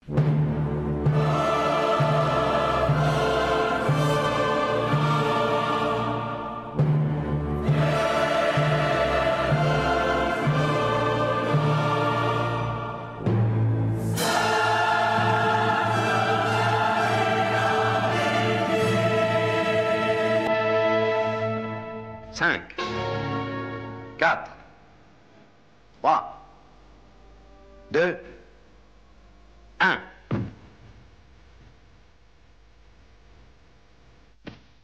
5, 4, 3, 2, 1.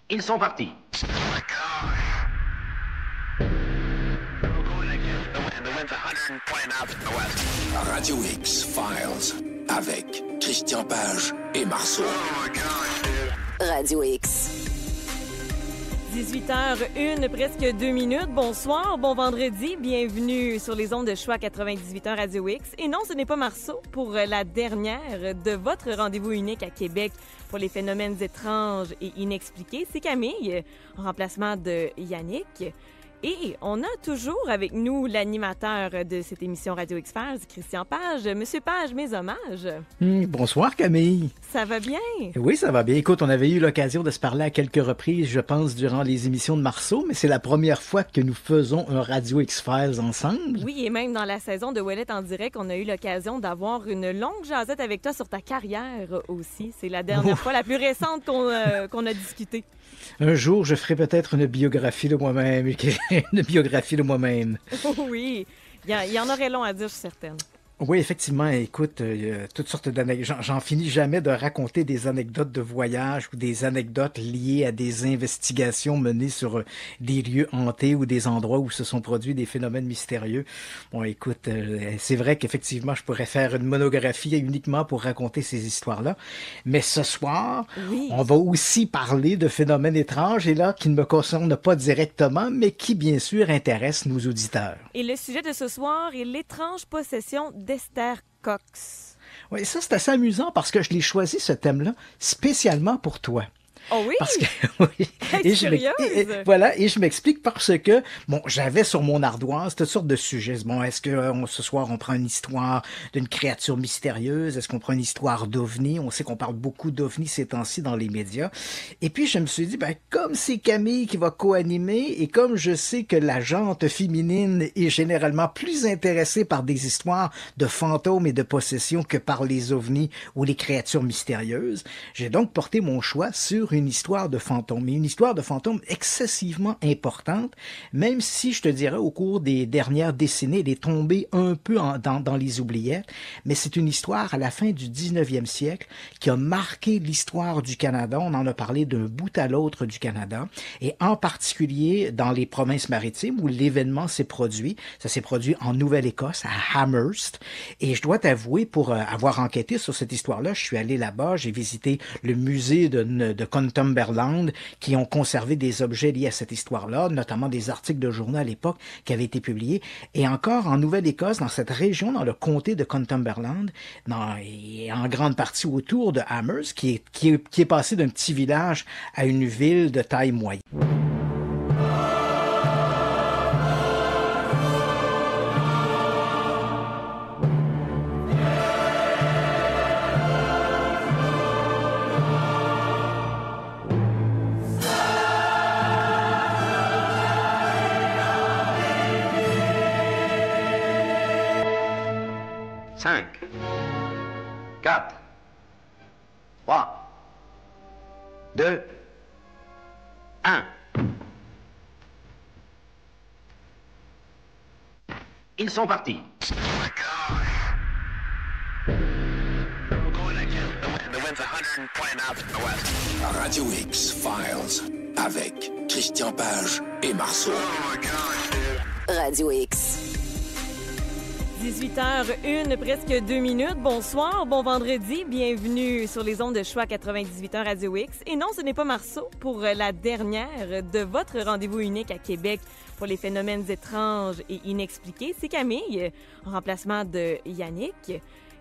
Ils sont partis. Radio X Files avec Christian Page et Marceau. Radio X. 18h01, presque 2 minutes. Bonsoir, bon vendredi. Bienvenue sur les ondes de Choix 98.1 Radio X. Et non, ce n'est pas Marceau pour la dernière de votre rendez-vous unique à Québec pour les phénomènes étranges et inexpliqués. C'est Camille, en remplacement de Yannick. Et on a toujours avec nous l'animateur de cette émission Radio X-Files, Christian Page. Monsieur Page, mes hommages. Bonsoir Camille. Ça va bien? Oui, ça va bien. Écoute, on avait eu l'occasion de se parler à quelques reprises, je pense, durant les émissions de Marceau, mais c'est la première fois que nous faisons un Radio X-Files ensemble. Oui, et même dans la saison de Ouellette en direct, on a eu l'occasion d'avoir une longue jasette avec toi sur ta carrière aussi. C'est la dernière fois, la plus récente qu'on a discuté. Un jour, je ferai peut-être une biographie de moi-même. Une biographie de moi-même. Oui, il y en aurait long à dire, je suis certaine. Oui, effectivement, écoute, toutes sortes d'anecdotes. J'en finis jamais de raconter des anecdotes de voyage ou des anecdotes liées à des investigations menées sur des lieux hantés ou des endroits où se sont produits des phénomènes mystérieux. Bon, écoute, c'est vrai qu'effectivement, je pourrais faire une monographie uniquement pour raconter ces histoires-là. Mais ce soir, oui, on va aussi parler de phénomènes étranges et là, qui ne me concernent pas directement, mais qui, bien sûr, intéressent nos auditeurs. Et le sujet de ce soir est l'étrange possession d'Esther Cox. Oui, ça, c'est assez amusant parce que je l'ai choisi, ce thème-là, spécialement pour toi. Oh oui? Parce que, oui. Et je m'explique parce que, bon, j'avais sur mon ardoise toutes sortes de sujets. Bon, est-ce que ce soir, on prend une histoire d'une créature mystérieuse? Est-ce qu'on prend une histoire d'OVNI? On sait qu'on parle beaucoup d'OVNI ces temps-ci dans les médias. Et puis, je me suis dit, ben, comme c'est Camille qui va co-animer et comme je sais que la gente féminine est généralement plus intéressée par des histoires de fantômes et de possessions que par les OVNI ou les créatures mystérieuses, j'ai donc porté mon choix sur une histoire de fantôme, mais une histoire de fantôme excessivement importante, même si, je te dirais, au cours des dernières décennies, elle est tombée un peu dans les oubliettes, mais c'est une histoire à la fin du 19e siècle qui a marqué l'histoire du Canada. On en a parlé d'un bout à l'autre du Canada, et en particulier dans les provinces maritimes où l'événement s'est produit. Ça s'est produit en Nouvelle-Écosse, à Amherst, et je dois t'avouer, pour avoir enquêté sur cette histoire-là, je suis allé là-bas, j'ai visité le musée de Northumberland, qui ont conservé des objets liés à cette histoire-là, notamment des articles de journaux à l'époque qui avaient été publiés. Et encore en Nouvelle-Écosse, dans cette région, dans le comté de Northumberland, et en grande partie autour de Amherst, qui est passé d'un petit village à une ville de taille moyenne. 5, 4, 3, 2, 1. Ils sont partis. Radio X Files avec Christian Page et Marceau. Radio X. 18h01, presque 2 minutes. Bonsoir, bon vendredi. Bienvenue sur les ondes de Choix 98.1 Radio X. Et non, ce n'est pas Marceau pour la dernière de votre rendez-vous unique à Québec pour les phénomènes étranges et inexpliqués. C'est Camille, en remplacement de Yannick.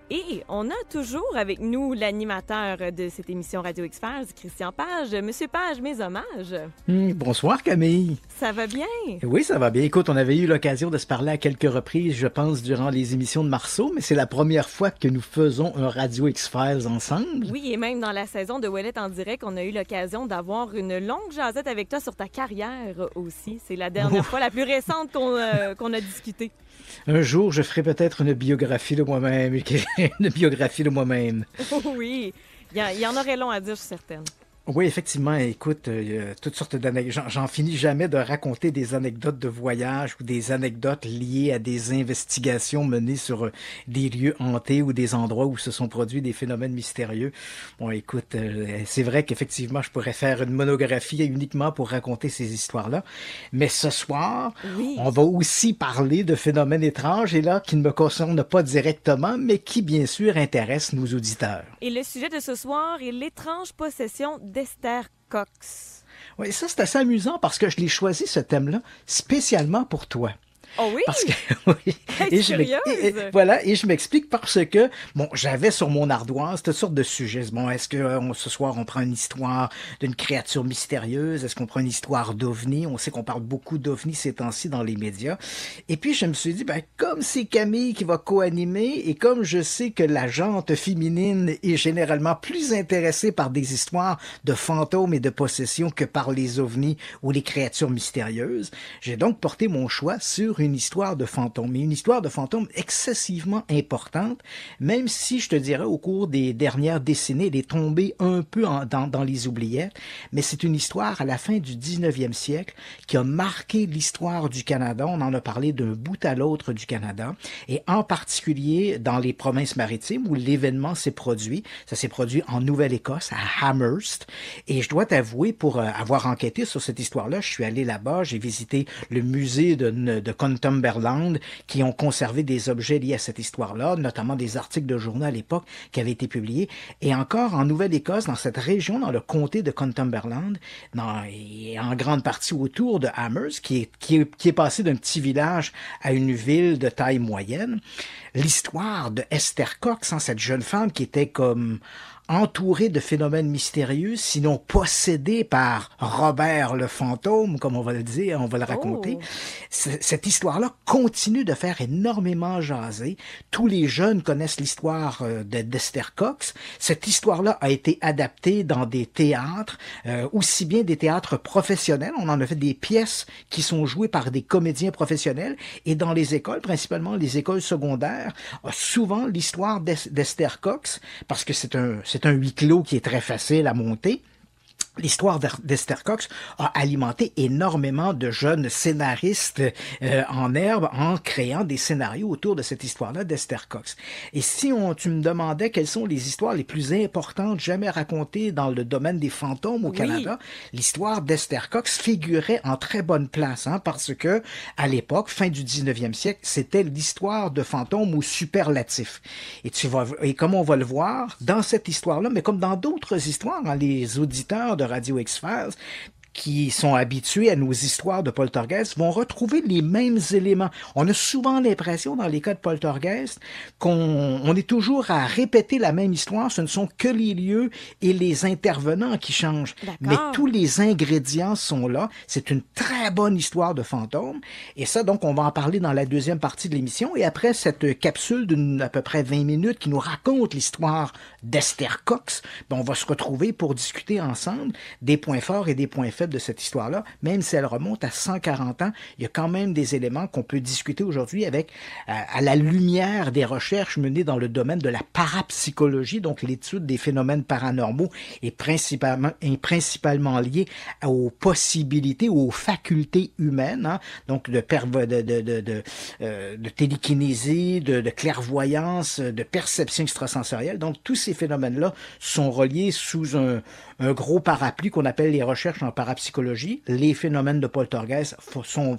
Et on a toujours avec nous l'animateur de cette émission Radio X-Files, Christian Page. Monsieur Page, mes hommages. Bonsoir Camille. Ça va bien? Oui, ça va bien. Écoute, on avait eu l'occasion de se parler à quelques reprises, je pense, durant les émissions de Marceau, mais c'est la première fois que nous faisons un Radio X-Files ensemble. Oui, et même dans la saison de Ouellette en direct, on a eu l'occasion d'avoir une longue jasette avec toi sur ta carrière aussi. C'est la dernière fois, la plus récente qu'on a discuté. Un jour, je ferai peut-être une biographie de moi-même. Oui, il y en aurait long à dire, je suis certaine. Oui, effectivement, écoute, toutes sortes d'anecdotes. J'en finis jamais de raconter des anecdotes de voyage ou des anecdotes liées à des investigations menées sur des lieux hantés ou des endroits où se sont produits des phénomènes mystérieux. Bon, écoute, c'est vrai qu'effectivement, je pourrais faire une monographie uniquement pour raconter ces histoires-là. Mais ce soir, on va aussi parler de phénomènes étranges et là, qui ne me concernent pas directement, mais qui, bien sûr, intéressent nos auditeurs. Et le sujet de ce soir est l'étrange possession d'Esther Cox. Oui, ça, c'est assez amusant parce que je l'ai choisi, ce thème-là, spécialement pour toi. Oh oui? Parce que, oui. Et je m'explique parce que, bon, j'avais sur mon ardoise toutes sortes de sujets. Bon, est-ce que ce soir, on prend une histoire d'une créature mystérieuse? Est-ce qu'on prend une histoire d'OVNI? On sait qu'on parle beaucoup d'OVNI ces temps-ci dans les médias. Et puis, je me suis dit, comme c'est Camille qui va co-animer et comme je sais que la gente féminine est généralement plus intéressée par des histoires de fantômes et de possessions que par les OVNI ou les créatures mystérieuses, j'ai donc porté mon choix sur une histoire de fantôme, mais une histoire de fantôme excessivement importante, même si, je te dirais, au cours des dernières décennies, elle est tombée un peu dans les oubliettes, mais c'est une histoire à la fin du 19e siècle qui a marqué l'histoire du Canada. On en a parlé d'un bout à l'autre du Canada, et en particulier dans les provinces maritimes où l'événement s'est produit. Ça s'est produit en Nouvelle-Écosse, à Amherst, et je dois t'avouer, pour avoir enquêté sur cette histoire-là, je suis allé là-bas, j'ai visité le musée de Northumberland, qui ont conservé des objets liés à cette histoire-là, notamment des articles de journaux à l'époque qui avaient été publiés. Et encore en Nouvelle-Écosse, dans cette région, dans le comté de Northumberland, et en grande partie autour de Amherst, qui est passé d'un petit village à une ville de taille moyenne, l'histoire de Esther Cox, cette jeune femme qui était comme entouré de phénomènes mystérieux, sinon possédé par Robert le fantôme, comme on va le dire, on va le raconter. Cette histoire-là continue de faire énormément jaser. Tous les jeunes connaissent l'histoire d'Esther Cox. Cette histoire-là a été adaptée dans des théâtres, aussi bien des théâtres professionnels. On en a fait des pièces qui sont jouées par des comédiens professionnels, et dans les écoles, principalement les écoles secondaires, souvent l'histoire d'Esther Cox, parce que c'est un huis clos qui est très facile à monter. L'histoire d'Esther Cox a alimenté énormément de jeunes scénaristes en herbe en créant des scénarios autour de cette histoire-là d'Esther Cox. Et si tu me demandais quelles sont les histoires les plus importantes jamais racontées dans le domaine des fantômes au Canada, l'histoire d'Esther Cox figurait en très bonne place, parce que à l'époque, fin du 19e siècle, c'était l'histoire de fantômes au superlatif. Et comme on va le voir, dans cette histoire-là, mais comme dans d'autres histoires, les auditeurs de Radio X-Files qui sont habitués à nos histoires de poltergeist vont retrouver les mêmes éléments. On a souvent l'impression, dans les cas de poltergeist, qu'on est toujours à répéter la même histoire. Ce ne sont que les lieux et les intervenants qui changent. Mais tous les ingrédients sont là. C'est une très bonne histoire de fantôme. Et ça, donc, on va en parler dans la deuxième partie de l'émission. Et après cette capsule d'à peu près 20 minutes qui nous raconte l'histoire d'Esther Cox, on va se retrouver pour discuter ensemble des points forts et des points faibles de cette histoire-là, même si elle remonte à 140 ans, il y a quand même des éléments qu'on peut discuter aujourd'hui avec, à la lumière des recherches menées dans le domaine de la parapsychologie, donc l'étude des phénomènes paranormaux est principalement liée aux possibilités, aux facultés humaines, donc de télékinésie, de clairvoyance, de perception extrasensorielle. Donc tous ces phénomènes-là sont reliés sous un gros parapluie qu'on appelle les recherches en parapsychologie. Les phénomènes de poltergeist font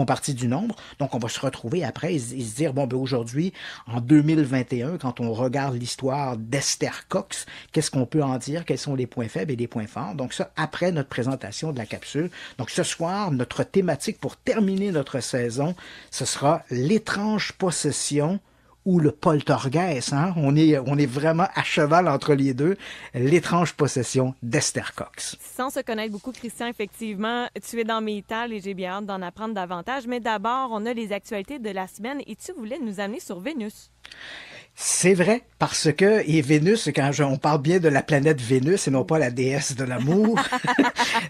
partie du nombre. Donc, on va se retrouver après et se dire, aujourd'hui, en 2021, quand on regarde l'histoire d'Esther Cox, qu'est-ce qu'on peut en dire? Quels sont les points faibles et les points forts? Donc, ça, après notre présentation de la capsule. Donc, ce soir, notre thématique pour terminer notre saison, ce sera l'étrange possession ou le poltergeist. Hein? On est vraiment à cheval entre les deux. L'étrange possession d'Esther Cox. Sans se connaître beaucoup, Christian, effectivement, tu es dans mes tales et j'ai bien hâte d'en apprendre davantage. Mais d'abord, on a les actualités de la semaine et tu voulais nous amener sur Vénus. C'est vrai, parce que, et Vénus, on parle bien de la planète Vénus et non pas la déesse de l'amour.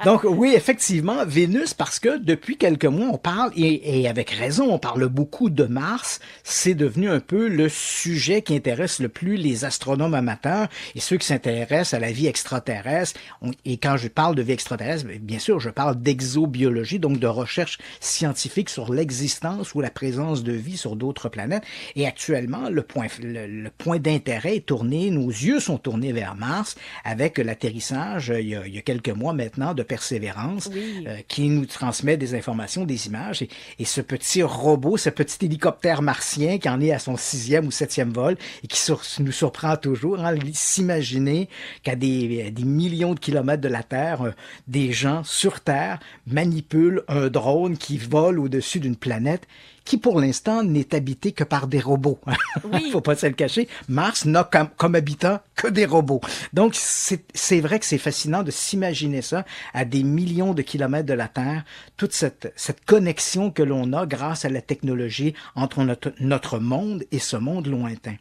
Donc oui, effectivement, Vénus, parce que depuis quelques mois, on parle, et avec raison, on parle beaucoup de Mars. C'est devenu un peu le sujet qui intéresse le plus les astronomes amateurs et ceux qui s'intéressent à la vie extraterrestre. Et quand je parle de vie extraterrestre, bien sûr, je parle d'exobiologie, donc de recherche scientifique sur l'existence ou la présence de vie sur d'autres planètes. Et actuellement, le point d'intérêt est tourné, nos yeux sont tournés vers Mars avec l'atterrissage, il y a quelques mois maintenant, de Persévérance, oui. Qui nous transmet des informations, des images. Et ce petit robot, ce petit hélicoptère martien qui en est à son 6e ou 7e vol et qui nous surprend toujours, hein, s'imaginer qu'à des millions de kilomètres de la Terre, des gens sur Terre manipulent un drone qui vole au-dessus d'une planète qui, pour l'instant, n'est habité que par des robots. Oui. Faut pas se le cacher. Mars n'a comme habitants que des robots. Donc, c'est vrai que c'est fascinant de s'imaginer ça à des millions de kilomètres de la Terre, toute cette connexion que l'on a grâce à la technologie entre notre monde et ce monde lointain.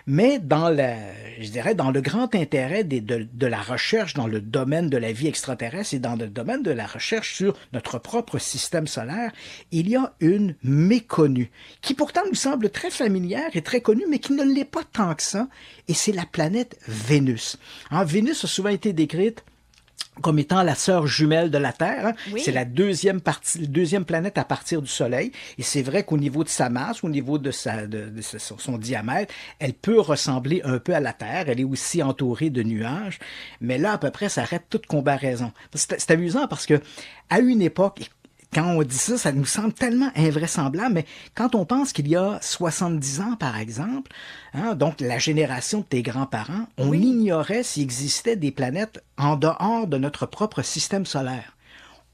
Mais dans le grand intérêt de la recherche dans le domaine de la vie extraterrestre et dans le domaine de la recherche sur notre propre système solaire, il y a une méconnue qui pourtant nous semble très familière et très connue, mais qui ne l'est pas tant que ça, et c'est la planète Vénus. Hein, Vénus a souvent été décrite comme étant la sœur jumelle de la Terre. Hein? Oui. C'est la deuxième planète à partir du Soleil. Et c'est vrai qu'au niveau de sa masse, au niveau de son diamètre, elle peut ressembler un peu à la Terre. Elle est aussi entourée de nuages. Mais là, à peu près, ça arrête toute comparaison. C'est amusant parce que à une époque, quand on dit ça, ça nous semble tellement invraisemblable, mais quand on pense qu'il y a 70 ans, par exemple, hein, donc la génération de tes grands-parents, on ignorait s'il existait des planètes en dehors de notre propre système solaire.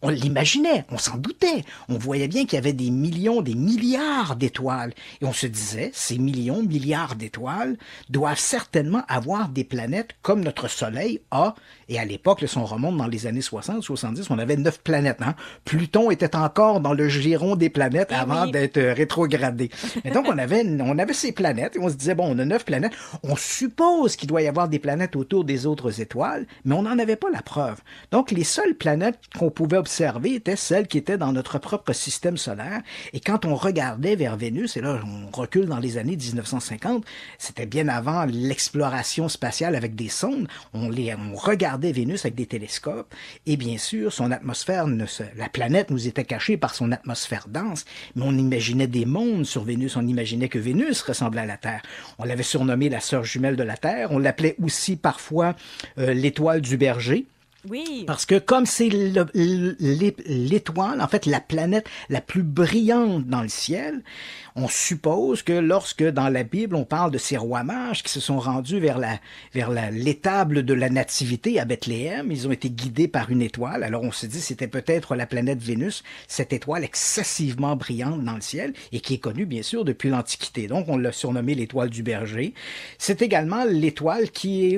On l'imaginait, on s'en doutait. On voyait bien qu'il y avait des millions, des milliards d'étoiles. Et on se disait, ces millions, milliards d'étoiles doivent certainement avoir des planètes comme notre Soleil a. Et à l'époque, si on remonte dans les années 60, 70, on avait 9 planètes. Hein? Pluton était encore dans le giron des planètes avant d'être rétrogradé. Et donc, on avait ces planètes et on se disait, bon, on a 9 planètes. On suppose qu'il doit y avoir des planètes autour des autres étoiles, mais on n'en avait pas la preuve. Donc, les seules planètes qu'on pouvait observer étaient celles qui étaient dans notre propre système solaire. Et quand on regardait vers Vénus, et là, on recule dans les années 1950, c'était bien avant l'exploration spatiale avec des sondes, on regardait Vénus avec des télescopes, et bien sûr, son atmosphère, la planète nous était cachée par son atmosphère dense, mais on imaginait des mondes sur Vénus, on imaginait que Vénus ressemblait à la Terre. On l'avait surnommée la sœur jumelle de la Terre, on l'appelait aussi parfois l'étoile du berger. Oui. Parce que comme c'est l'étoile, en fait la planète la plus brillante dans le ciel, on suppose que lorsque dans la Bible on parle de ces rois mages qui se sont rendus vers l'étable de la nativité à Bethléem, ils ont été guidés par une étoile. Alors on se dit c'était peut-être la planète Vénus, cette étoile excessivement brillante dans le ciel et qui est connue bien sûr depuis l'Antiquité. Donc on l'a surnommée l'étoile du berger. C'est également l'étoile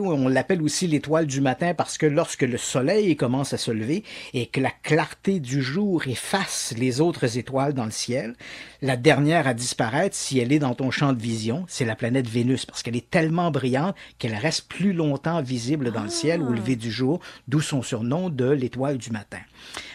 on l'appelle aussi l'étoile du matin parce que lorsque le soleil commence à se lever et que la clarté du jour efface les autres étoiles dans le ciel, la dernière à disparaître, si elle est dans ton champ de vision, c'est la planète Vénus, parce qu'elle est tellement brillante qu'elle reste plus longtemps visible dans le ciel au lever du jour, d'où son surnom de l'étoile du matin.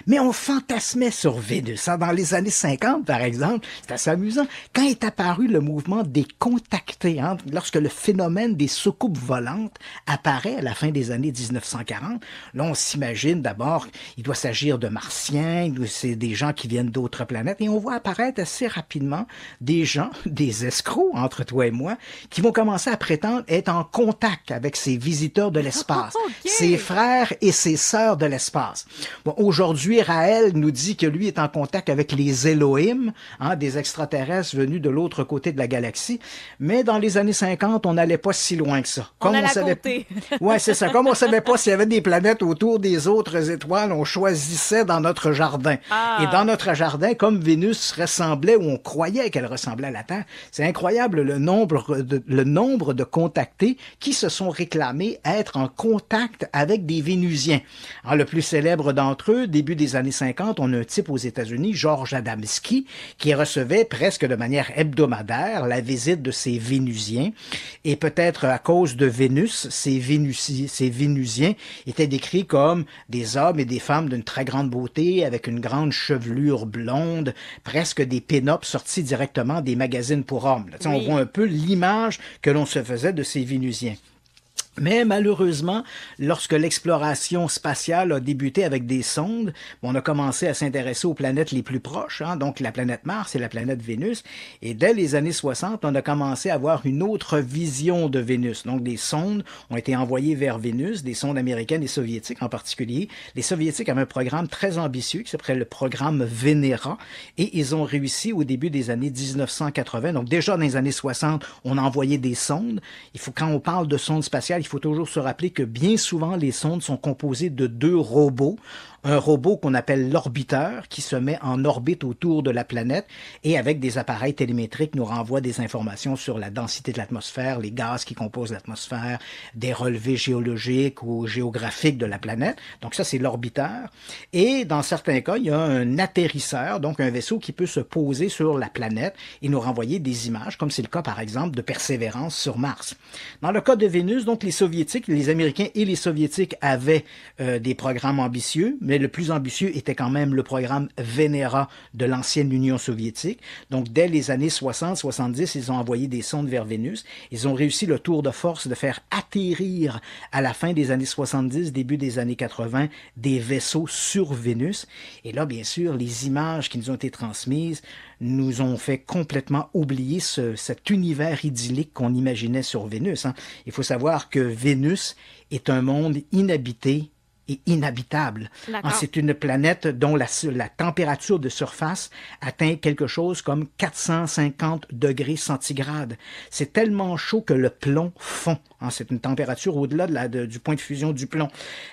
Mais on fantasmait sur Vénus. Hein? Dans les années 50, par exemple, c'est assez amusant, quand est apparu le mouvement des contactés, hein? Lorsque le phénomène des soucoupes volantes apparaît à la fin des années 1940, là on s'imagine d'abord, il doit s'agir de martiens, c'est des gens qui viennent d'autres planètes, et on voit apparaître assez rapidement des gens, des escrocs, entre toi et moi, qui vont commencer à prétendre être en contact avec ces visiteurs de l'espace, ses frères et ses sœurs de l'espace. Bon, aujourd'hui, Raël nous dit que lui est en contact avec les Elohim, hein, des extraterrestres venus de l'autre côté de la galaxie, mais dans les années 50, on n'allait pas si loin que ça. On allait à côté. Ouais, c'est ça. Comme on savait pas s'il y avait des planètes autour autour des autres étoiles, on choisissait dans notre jardin. Ah. Et dans notre jardin, comme Vénus ressemblait, ou on croyait qu'elle ressemblait à la Terre, c'est incroyable le nombre de contactés qui se sont réclamés être en contact avec des Vénusiens. Alors, le plus célèbre d'entre eux, début des années 50, on a un type aux États-Unis, George Adamski, qui recevait presque de manière hebdomadaire la visite de ces Vénusiens. Et peut-être à cause de Vénus, ces Vénusiens étaient décrits comme des hommes et des femmes d'une très grande beauté, avec une grande chevelure blonde, presque des pin-ups sortis directement des magazines pour hommes. Là, oui. On voit un peu l'image que l'on se faisait de ces Vénusiens. Mais malheureusement, lorsque l'exploration spatiale a débuté avec des sondes, on a commencé à s'intéresser aux planètes les plus proches, donc la planète Mars et la planète Vénus. Et dès les années 60, on a commencé à avoir une autre vision de Vénus. Donc des sondes ont été envoyées vers Vénus, des sondes américaines et soviétiques en particulier. Les soviétiques avaient un programme très ambitieux qui s'appelait le programme Venera, et ils ont réussi au début des années 1980. Donc déjà dans les années 60, on a envoyé des sondes. Quand on parle de sondes spatiales, il faut toujours se rappeler que bien souvent, les sondes sont composées de 2 robots. Un robot qu'on appelle l'orbiteur, qui se met en orbite autour de la planète et avec des appareils télémétriques nous renvoie des informations sur la densité de l'atmosphère, les gaz qui composent l'atmosphère, des relevés géologiques ou géographiques de la planète. Donc ça, c'est l'orbiteur. Et dans certains cas, il y a un atterrisseur, donc un vaisseau qui peut se poser sur la planète et nous renvoyer des images, comme c'est le cas, par exemple, de Persévérance sur Mars. Dans le cas de Vénus, donc les Soviétiques, les Américains et les Soviétiques avaient des programmes ambitieux, mais le plus ambitieux était quand même le programme Venera de l'ancienne Union soviétique. Donc, dès les années 60-70, ils ont envoyé des sondes vers Vénus. Ils ont réussi le tour de force de faire atterrir à la fin des années 70, début des années 80, des vaisseaux sur Vénus. Et là, bien sûr, les images qui nous ont été transmises nous ont fait complètement oublier cet univers idyllique qu'on imaginait sur Vénus. Il faut savoir que Vénus est un monde inhabité et inhabitable. C'est une planète dont la température de surface atteint quelque chose comme 450 degrés centigrades. C'est tellement chaud que le plomb fond. C'est une température au-delà du point de fusion du plomb.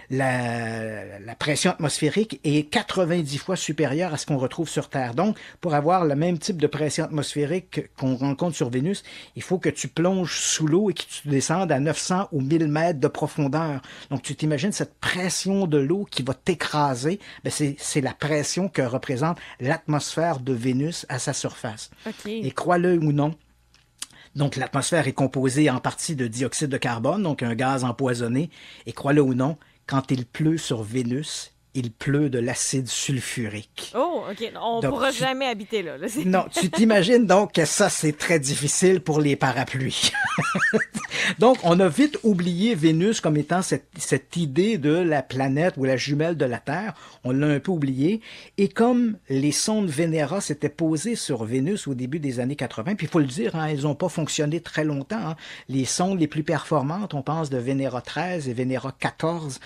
La pression atmosphérique est 90 fois supérieure à ce qu'on retrouve sur Terre. Donc, pour avoir le même type de pression atmosphérique qu'on rencontre sur Vénus, il faut que tu plonges sous l'eau et que tu descendes à 900 ou 1000 mètres de profondeur. Donc, tu t'imagines cette pression de l'eau qui va t'écraser. C'est la pression que représente l'atmosphère de Vénus à sa surface. Okay. Et crois-le ou non, donc l'atmosphère est composée en partie de dioxyde de carbone, donc un gaz empoisonné. Et crois-le ou non, quand il pleut sur Vénus, il pleut de l'acide sulfurique. Oh, OK. On ne pourra jamais habiter là. Non, tu t'imagines donc que ça, c'est très difficile pour les parapluies. Donc, on a vite oublié Vénus comme étant cette idée de la planète ou la jumelle de la Terre. On l'a un peu oublié. Et comme les sondes Venera s'étaient posées sur Vénus au début des années 80, puis il faut le dire, elles n'ont pas fonctionné très longtemps. Les sondes les plus performantes, on pense de Venera 13 et Venera 14.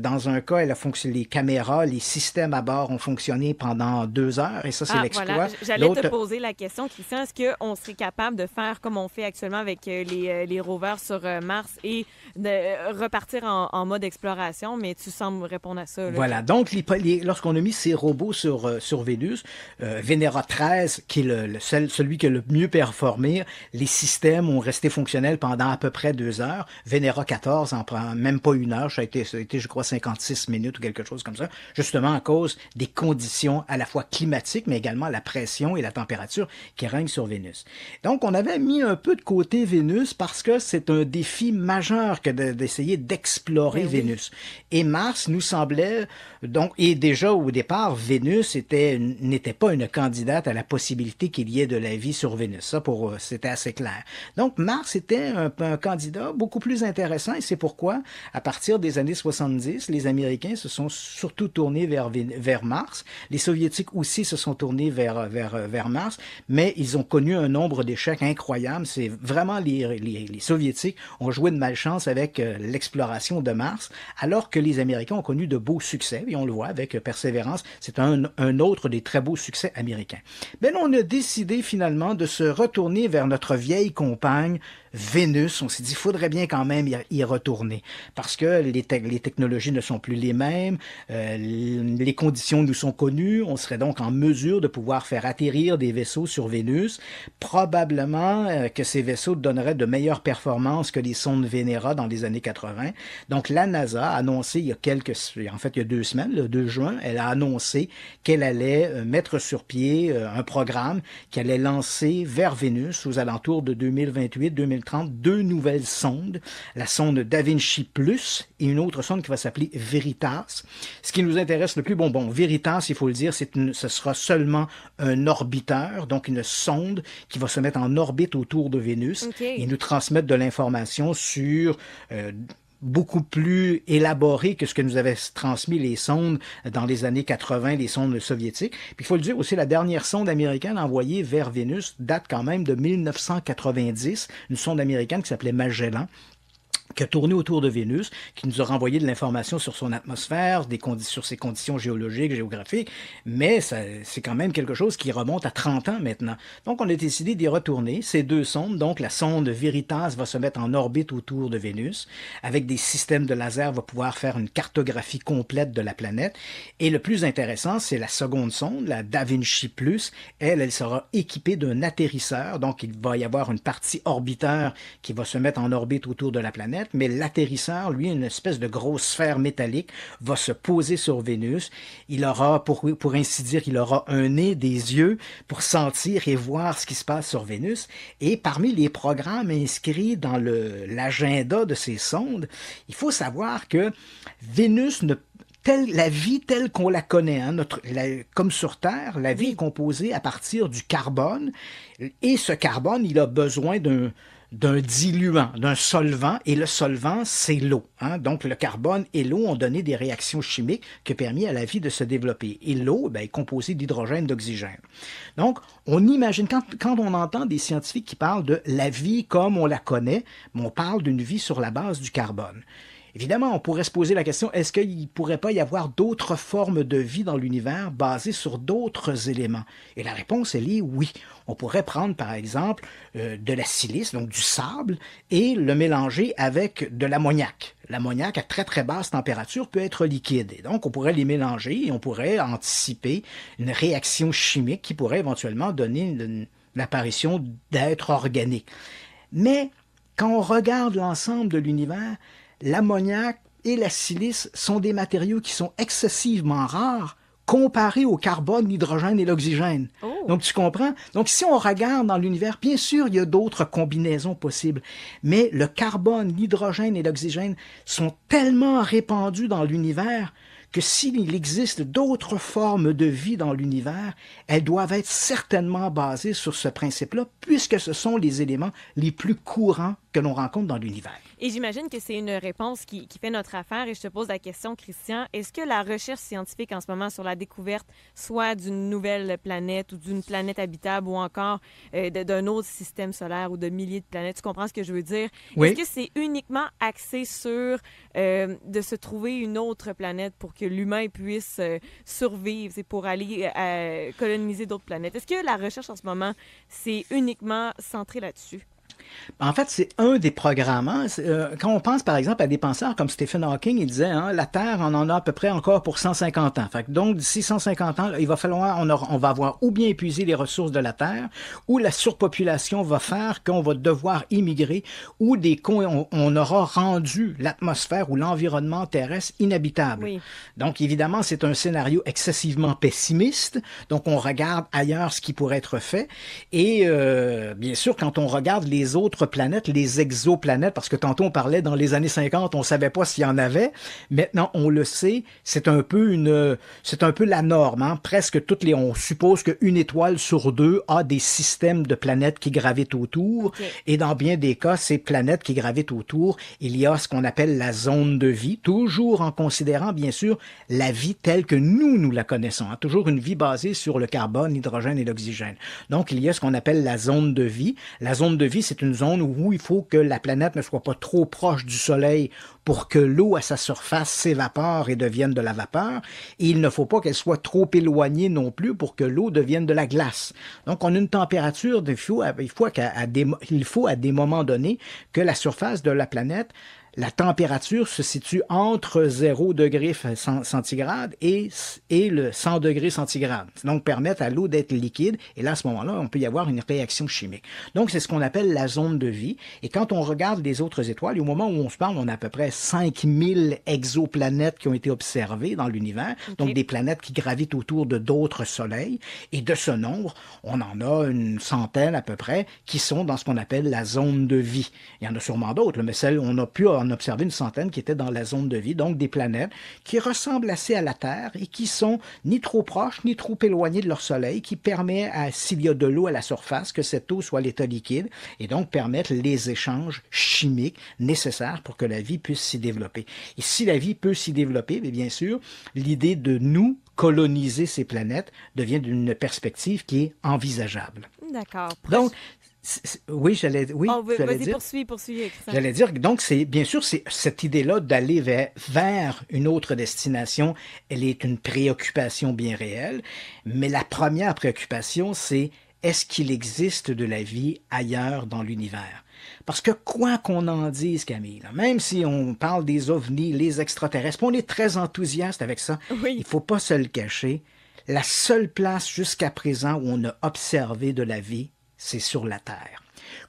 Dans un cas, elle a fonctionné, les caméras, les systèmes à bord ont fonctionné pendant 2 heures, et ça, c'est l'exploit. Voilà. J'allais te poser la question, Christian, est-ce qu'on serait capable de faire comme on fait actuellement avec les rovers sur Mars et de repartir en mode exploration, mais tu sembles répondre à ça. Là. Voilà, donc lorsqu'on a mis ces robots sur Vénus, Venera 13, qui est celui qui a le mieux performé, les systèmes ont resté fonctionnels pendant à peu près 2 heures. Venera 14 en prend même pas 1 heure, ça a été, je crois, 56 minutes ou quelque chose comme ça, justement à cause des conditions à la fois climatiques, mais également la pression et la température qui règnent sur Vénus. Donc, on avait mis un peu de côté Vénus parce que c'est un défi majeur que d'essayer d'explorer Vénus. Et Mars nous semblait, donc, et déjà au départ, Vénus n'était pas une candidate à la possibilité qu'il y ait de la vie sur Vénus. Ça, c'était assez clair. Donc, Mars était un candidat beaucoup plus intéressant, et c'est pourquoi, à partir des années 70, les Américains se sont surtout tournés vers Mars. Les Soviétiques aussi se sont tournés vers Mars, mais ils ont connu un nombre d'échecs incroyables. C'est vraiment les Soviétiques ont joué de malchance avec l'exploration de Mars, alors que les Américains ont connu de beaux succès, et on le voit avec Persévérance, c'est un autre des très beaux succès américains. Mais on a décidé finalement de se retourner vers notre vieille compagne Vénus. On s'est dit, il faudrait bien quand même y retourner parce que les technologies ne sont plus les mêmes, les conditions nous sont connues, on serait donc en mesure de pouvoir faire atterrir des vaisseaux sur Vénus. Probablement que ces vaisseaux donneraient de meilleures performances que les sondes Vénéra dans les années 80. Donc la NASA a annoncé il y a 2 semaines, le 2 juin, elle a annoncé qu'elle allait mettre sur pied un programme qui allait lancer vers Vénus aux alentours de 2028-2030 2 nouvelles sondes, la sonde Da Vinci Plus et une autre sonde qui va s'appeler Veritas. Ce qui nous intéresse le plus, Veritas, il faut le dire, ce sera seulement un orbiteur, donc une sonde qui va se mettre en orbite autour de Vénus et nous transmettre de l'information sur beaucoup plus élaboré que ce que nous avaient transmis les sondes dans les années 80, les sondes soviétiques. Puis il faut le dire aussi, la dernière sonde américaine envoyée vers Vénus date quand même de 1990, une sonde américaine qui s'appelait Magellan, qui a tourné autour de Vénus, qui nous a renvoyé de l'information sur son atmosphère, sur ses conditions géologiques, géographiques, mais c'est quand même quelque chose qui remonte à 30 ans maintenant. Donc on a décidé d'y retourner, ces 2 sondes. Donc la sonde Veritas va se mettre en orbite autour de Vénus, avec des systèmes de laser, va pouvoir faire une cartographie complète de la planète. Et le plus intéressant, c'est la seconde sonde, la Da Vinci Plus. Elle sera équipée d'un atterrisseur, donc il va y avoir une partie orbiteur qui va se mettre en orbite autour de la planète, mais l'atterrisseur, lui, une espèce de grosse sphère métallique, va se poser sur Vénus. Il aura, pour ainsi dire, il aura un nez, des yeux pour sentir et voir ce qui se passe sur Vénus. Et parmi les programmes inscrits dans l'agenda de ces sondes, il faut savoir que Vénus la vie telle qu'on la connaît, comme sur Terre, la vie est composée à partir du carbone. Et ce carbone, il a besoin d'un diluant, d'un solvant, et le solvant, c'est l'eau. Donc, le carbone et l'eau ont donné des réactions chimiques qui ont permis à la vie de se développer. Et l'eau est composée d'hydrogène, d'oxygène. Donc, on imagine, quand on entend des scientifiques qui parlent de la vie comme on la connaît, on parle d'une vie sur la base du carbone. Évidemment, on pourrait se poser la question, est-ce qu'il ne pourrait pas y avoir d'autres formes de vie dans l'univers basées sur d'autres éléments? Et la réponse, elle est oui. On pourrait prendre, par exemple, de la silice, donc du sable, et le mélanger avec de l'ammoniac. L'ammoniac, à très très basse température, peut être liquide. Et donc, on pourrait les mélanger et on pourrait anticiper une réaction chimique qui pourrait éventuellement donner l'apparition d'êtres organiques. Mais, quand on regarde l'ensemble de l'univers, l'ammoniac et la silice sont des matériaux qui sont excessivement rares comparés au carbone, l'hydrogène et l'oxygène. Oh. Donc, tu comprends? Donc, si on regarde dans l'univers, bien sûr, il y a d'autres combinaisons possibles, mais le carbone, l'hydrogène et l'oxygène sont tellement répandus dans l'univers que s'il existe d'autres formes de vie dans l'univers, elles doivent être certainement basées sur ce principe-là, puisque ce sont les éléments les plus courants que l'on rencontre dans l'univers. Et j'imagine que c'est une réponse qui fait notre affaire. Et je te pose la question, Christian, est-ce que la recherche scientifique en ce moment sur la découverte, soit d'une nouvelle planète ou d'une planète habitable ou encore d'un autre système solaire ou de milliers de planètes, tu comprends ce que je veux dire? Oui. Est-ce que c'est uniquement axé sur de se trouver une autre planète pour que l'humain puisse survivre, c'est pour aller coloniser d'autres planètes? Est-ce que la recherche en ce moment, c'est uniquement centré là-dessus? En fait, c'est un des programmes. Quand on pense, par exemple, à des penseurs comme Stephen Hawking, il disait, la Terre, on en a à peu près encore pour 150 ans. Fait que donc, d'ici 150 ans, il va falloir, on va avoir ou bien épuisé les ressources de la Terre, ou la surpopulation va faire qu'on va devoir immigrer, ou on aura rendu l'atmosphère ou l'environnement terrestre inhabitable. Oui. Donc, évidemment, c'est un scénario excessivement pessimiste. Donc, on regarde ailleurs ce qui pourrait être fait. Et bien sûr, quand on regarde les autres planètes, les exoplanètes, parce que tantôt on parlait dans les années 50, on savait pas s'il y en avait. Maintenant, on le sait, c'est un peu la norme. Presque on suppose qu'une étoile sur 2 a des systèmes de planètes qui gravitent autour. Okay. Et dans bien des cas, ces planètes qui gravitent autour, il y a ce qu'on appelle la zone de vie, toujours en considérant, bien sûr, la vie telle que nous la connaissons. Toujours une vie basée sur le carbone, l'hydrogène et l'oxygène. Donc, il y a ce qu'on appelle la zone de vie. La zone de vie, c'est c'est une zone où il faut que la planète ne soit pas trop proche du Soleil pour que l'eau à sa surface s'évapore et devienne de la vapeur. Et il ne faut pas qu'elle soit trop éloignée non plus pour que l'eau devienne de la glace. Donc, on a une température, il faut à des moments donnés que la surface de la planète, la température se situe entre 0 degré centigrade et le 100 degrés centigrade. Donc, permettre à l'eau d'être liquide. Et là, à ce moment-là, on peut y avoir une réaction chimique. Donc, c'est ce qu'on appelle la zone de vie. Et quand on regarde les autres étoiles, au moment où on se parle, on a à peu près 5000 exoplanètes qui ont été observées dans l'univers. Okay. Donc, des planètes qui gravitent autour de d'autres soleils. Et de ce nombre, on en a une centaine à peu près qui sont dans ce qu'on appelle la zone de vie. Il y en a sûrement d'autres, mais celles on a pu en observer une centaine qui étaient dans la zone de vie, donc des planètes qui ressemblent assez à la Terre et qui sont ni trop proches ni trop éloignées de leur Soleil, qui permet, s'il y a de l'eau à la surface, que cette eau soit à l'état liquide et donc permettre les échanges chimiques nécessaires pour que la vie puisse s'y développer. Et si la vie peut s'y développer, bien sûr, l'idée de nous coloniser ces planètes devient une perspective qui est envisageable. D'accord. Donc, oui, j'allais dire. Vas-y, poursuis. J'allais dire, donc, bien sûr, c'est cette idée-là d'aller vers une autre destination, elle est une préoccupation bien réelle, mais la première préoccupation, c'est est-ce qu'il existe de la vie ailleurs dans l'univers? Parce que quoi qu'on en dise, Camille, même si on parle des ovnis, les extraterrestres, on est très enthousiaste avec ça, oui. Il ne faut pas se le cacher, la seule place jusqu'à présent où on a observé de la vie, c'est sur la Terre.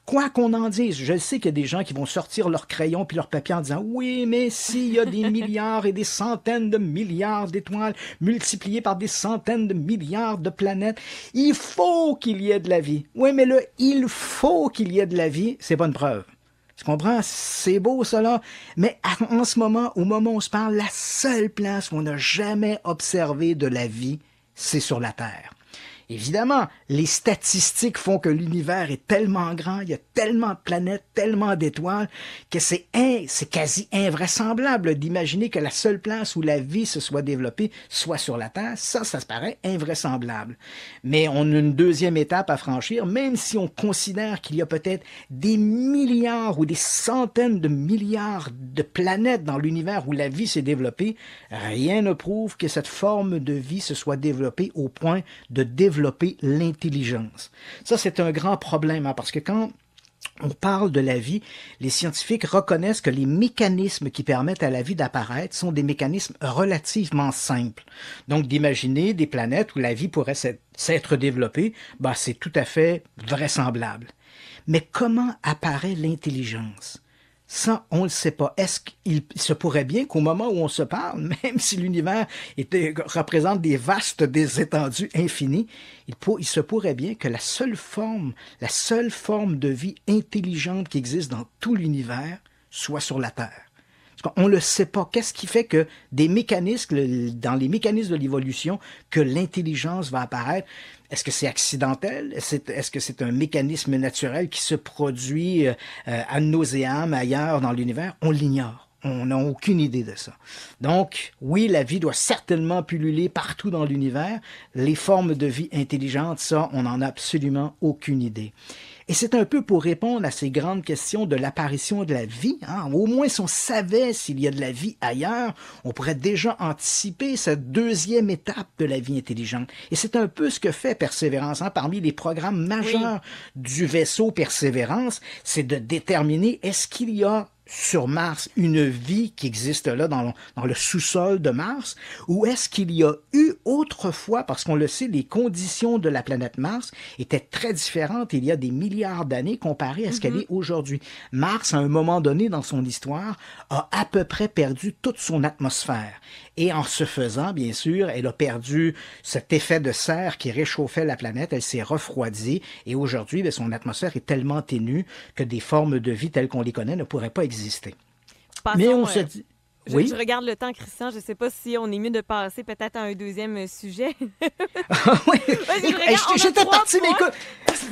Quoi qu'on en dise, je sais qu'il y a des gens qui vont sortir leur crayon puis leur papier en disant « Oui, mais s'il y a des milliards et des centaines de milliards d'étoiles multipliées par des centaines de milliards de planètes, il faut qu'il y ait de la vie. » Oui, mais « il faut qu'il y ait de la vie », c'est pas une preuve. Tu comprends? C'est beau, ça, là. Mais en ce moment, au moment où on se parle, la seule place où on n'a jamais observé de la vie, c'est sur la Terre. Évidemment, les statistiques font que l'univers est tellement grand, il y a tellement de planètes, tellement d'étoiles, que c'est quasi invraisemblable d'imaginer que la seule place où la vie se soit développée soit sur la Terre. Ça se paraît invraisemblable. Mais on a une deuxième étape à franchir, même si on considère qu'il y a peut-être des milliards ou des centaines de milliards de planètes dans l'univers où la vie s'est développée, rien ne prouve que cette forme de vie se soit développée au point de développer l'intelligence. Ça, c'est un grand problème, parce que quand on parle de la vie, les scientifiques reconnaissent que les mécanismes qui permettent à la vie d'apparaître sont des mécanismes relativement simples. Donc, d'imaginer des planètes où la vie pourrait s'être développée, c'est tout à fait vraisemblable. Mais comment apparaît l'intelligence? Ça, on ne le sait pas. Est-ce qu'il se pourrait bien qu'au moment où on se parle, même si l'univers représente des étendues infinies, il se pourrait bien que la seule forme de vie intelligente qui existe dans tout l'univers soit sur la Terre. On ne le sait pas. Qu'est-ce qui fait que dans les mécanismes de l'évolution, que l'intelligence va apparaître? Est-ce que c'est accidentel? Est-ce que c'est un mécanisme naturel qui se produit ad nauseam ailleurs dans l'univers? On l'ignore. On n'a aucune idée de ça. Donc, oui, la vie doit certainement pulluler partout dans l'univers. Les formes de vie intelligentes, ça, on n'en a absolument aucune idée. Et c'est un peu pour répondre à ces grandes questions de l'apparition de la vie. Au moins, si on savait s'il y a de la vie ailleurs, on pourrait déjà anticiper cette deuxième étape de la vie intelligente. Et c'est un peu ce que fait Persévérance. Parmi les programmes majeurs du vaisseau Persévérance, c'est de déterminer est-ce qu'il y a sur Mars une vie qui existe là dans le sous-sol de Mars, ou est-ce qu'il y a eu autrefois, parce qu'on le sait, les conditions de la planète Mars étaient très différentes il y a des milliards d'années comparées à ce qu'elle est aujourd'hui. Mars, à un moment donné dans son histoire, a à peu près perdu toute son atmosphère. Et en ce faisant, bien sûr, elle a perdu cet effet de serre qui réchauffait la planète, elle s'est refroidie, et aujourd'hui, son atmosphère est tellement ténue que des formes de vie telles qu'on les connaît ne pourraient pas exister. Passons, mais on se dit... Oui? Je regarde le temps, Christian. Je ne sais pas si on est mieux de passer peut-être à un deuxième sujet. Oui, j'étais parti, mais écoute,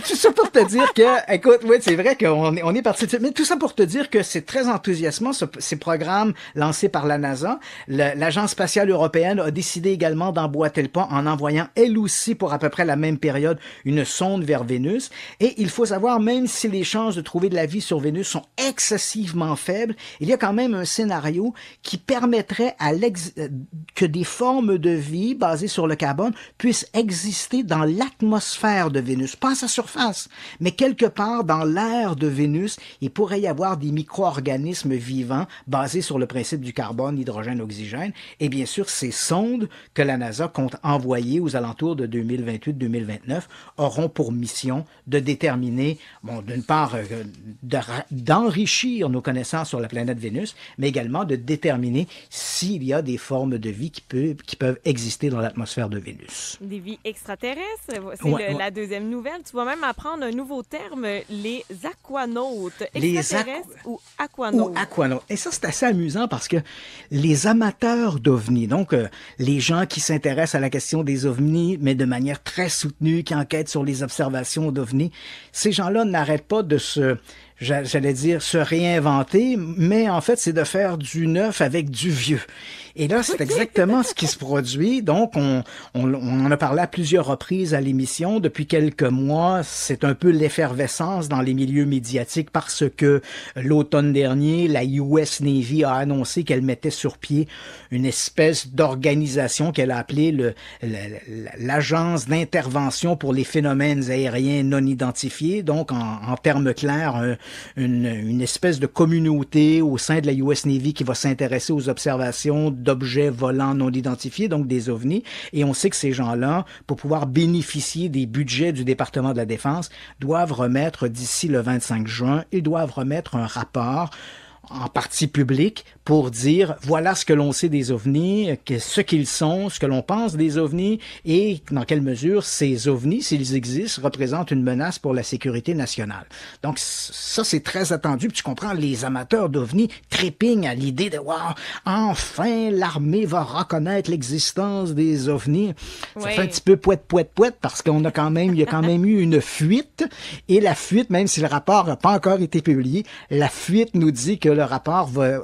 tout ça pour te dire que, écoute, oui, c'est vrai qu'on est parti de ça, mais tout ça pour te dire que c'est très enthousiasmant, ces programmes lancés par la NASA. L'Agence spatiale européenne a décidé également d'emboîter le pas en envoyant, elle aussi, pour à peu près la même période, une sonde vers Vénus. Et il faut savoir, même si les chances de trouver de la vie sur Vénus sont excessivement faibles, il y a quand même un scénario qui permettrait que des formes de vie basées sur le carbone puissent exister dans l'atmosphère de Vénus, pas à sa surface, mais quelque part dans l'air de Vénus, il pourrait y avoir des micro-organismes vivants basés sur le principe du carbone, hydrogène, oxygène, et bien sûr, ces sondes que la NASA compte envoyer aux alentours de 2028-2029 auront pour mission de déterminer, bon, d'une part, d'enrichir nos connaissances sur la planète Vénus, mais également de déterminer s'il y a des formes de vie qui peuvent exister dans l'atmosphère de Vénus. Des vies extraterrestres, c'est la deuxième nouvelle. Tu vas même apprendre un nouveau terme, les aquanautes. Extraterrestres ou aquanautes. Ou aquanautes. Et ça, c'est assez amusant parce que les amateurs d'ovnis, donc les gens qui s'intéressent à la question des ovnis, mais de manière très soutenue, qui enquêtent sur les observations d'ovnis, ces gens-là n'arrêtent pas de j'allais dire, se réinventer, mais en fait, c'est de faire du neuf avec du vieux. Et là, c'est exactement ce qui se produit. Donc, on en a parlé à plusieurs reprises à l'émission. Depuis quelques mois, c'est un peu l'effervescence dans les milieux médiatiques parce que l'automne dernier, la US Navy a annoncé qu'elle mettait sur pied une espèce d'organisation qu'elle a appelée l'Agence d'intervention pour les phénomènes aériens non identifiés. Donc, en termes clairs, une espèce de communauté au sein de la US Navy qui va s'intéresser aux observations d'objets volants non identifiés, donc des ovnis. Et on sait que ces gens-là, pour pouvoir bénéficier des budgets du département de la Défense, doivent remettre d'ici le 25 juin, ils doivent remettre un rapport en partie publique pour dire voilà ce que l'on sait des ovnis, ce qu'ils sont, ce que l'on pense des ovnis et dans quelle mesure ces ovnis, s'ils existent, représentent une menace pour la sécurité nationale. Donc ça, c'est très attendu. Puis tu comprends, les amateurs d'ovnis trépignent à l'idée de wow, enfin l'armée va reconnaître l'existence des ovnis. Ça fait un petit peu poète parce qu'il y a quand même eu une fuite et la fuite, même si le rapport n'a pas encore été publié, la fuite nous dit que le rapport va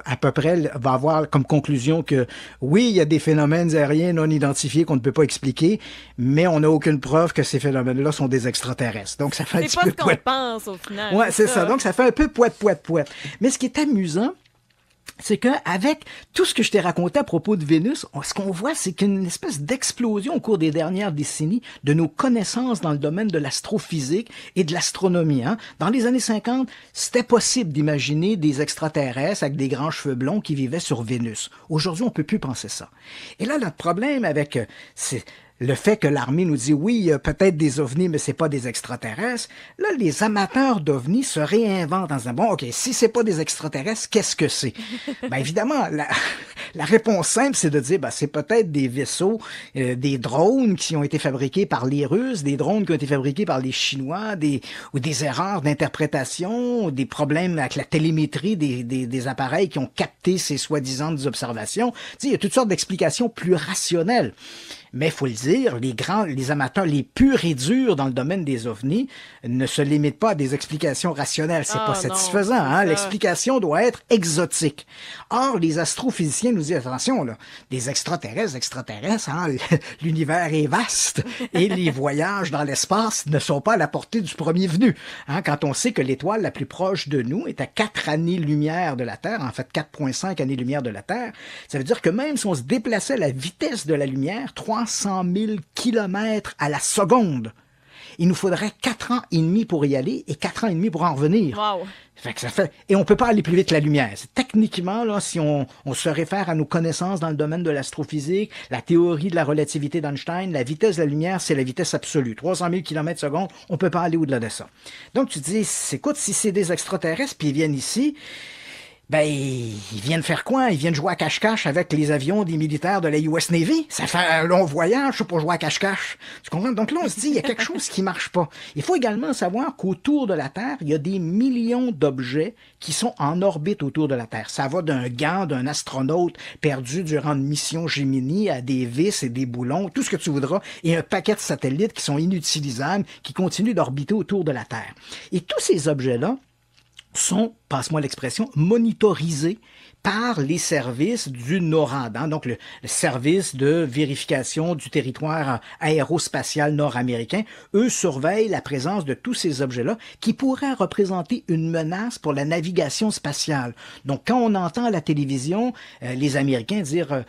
avoir comme conclusion que oui, il y a des phénomènes aériens non identifiés qu'on ne peut pas expliquer, mais on n'a aucune preuve que ces phénomènes-là sont des extraterrestres. Donc ça fait un petit peu c'est pas ce qu'on pense au final. Ouais, c'est ça. Donc ça fait un peu poète. Mais ce qui est amusant, c'est que avec tout ce que je t'ai raconté à propos de Vénus, ce qu'on voit, c'est qu'une espèce d'explosion au cours des dernières décennies de nos connaissances dans le domaine de l'astrophysique et de l'astronomie. Hein. Dans les années 50, c'était possible d'imaginer des extraterrestres avec des grands cheveux blonds qui vivaient sur Vénus. Aujourd'hui, on peut plus penser ça. Et là, notre problème avec le fait que l'armée nous dit oui, il y a peut-être des ovnis, mais c'est pas des extraterrestres. Là, les amateurs d'ovnis se réinventent en disant bon, ok, si c'est pas des extraterrestres, qu'est-ce que c'est? Ben évidemment, la réponse simple, c'est de dire c'est peut-être des vaisseaux, des drones qui ont été fabriqués par les Russes, des drones qui ont été fabriqués par les Chinois, ou des erreurs d'interprétation, des problèmes avec la télémétrie des appareils qui ont capté ces soi-disant observations. Tu sais, il y a toutes sortes d'explications plus rationnelles. Mais il faut le dire, les amateurs les purs et durs dans le domaine des ovnis ne se limitent pas à des explications rationnelles. C'est pas satisfaisant. Hein? L'explication doit être exotique. Or, les astrophysiciens nous disent, attention, là, des extraterrestres, hein, l'univers est vaste et les voyages dans l'espace ne sont pas à la portée du premier venu. Hein? Quand on sait que l'étoile la plus proche de nous est à 4 années-lumière de la Terre, en fait 4,5 années-lumière de la Terre, ça veut dire que même si on se déplaçait à la vitesse de la lumière, 300 000 kilomètres à la seconde, il nous faudrait 4 ans et demi pour y aller et 4 ans et demi pour en revenir. Wow. Et on peut pas aller plus vite que la lumière. Techniquement, là, si on se réfère à nos connaissances dans le domaine de l'astrophysique, la théorie de la relativité d'Einstein, la vitesse de la lumière, c'est la vitesse absolue. 300 000 km/s, on peut pas aller au-delà de ça. Donc tu te dis, écoute, si c'est des extraterrestres puis ils viennent ici, Ben, ils viennent faire quoi? Ils viennent jouer à cache-cache avec les avions des militaires de la US Navy. Ça fait un long voyage pour jouer à cache-cache. Tu comprends? Donc là, on se dit, il y a quelque chose qui marche pas. Il faut également savoir qu'autour de la Terre, il y a des millions d'objets qui sont en orbite autour de la Terre. Ça va d'un gant d'un astronaute perdu durant une mission Gemini à des vis et des boulons, tout ce que tu voudras, et un paquet de satellites qui sont inutilisables, qui continuent d'orbiter autour de la Terre. Et tous ces objets-là sont, passe-moi l'expression, monitorisés par les services du NORAD, hein, donc le service de vérification du territoire aérospatial nord-américain. Eux surveillent la présence de tous ces objets-là qui pourraient représenter une menace pour la navigation spatiale. Donc, quand on entend à la télévision les Américains dire,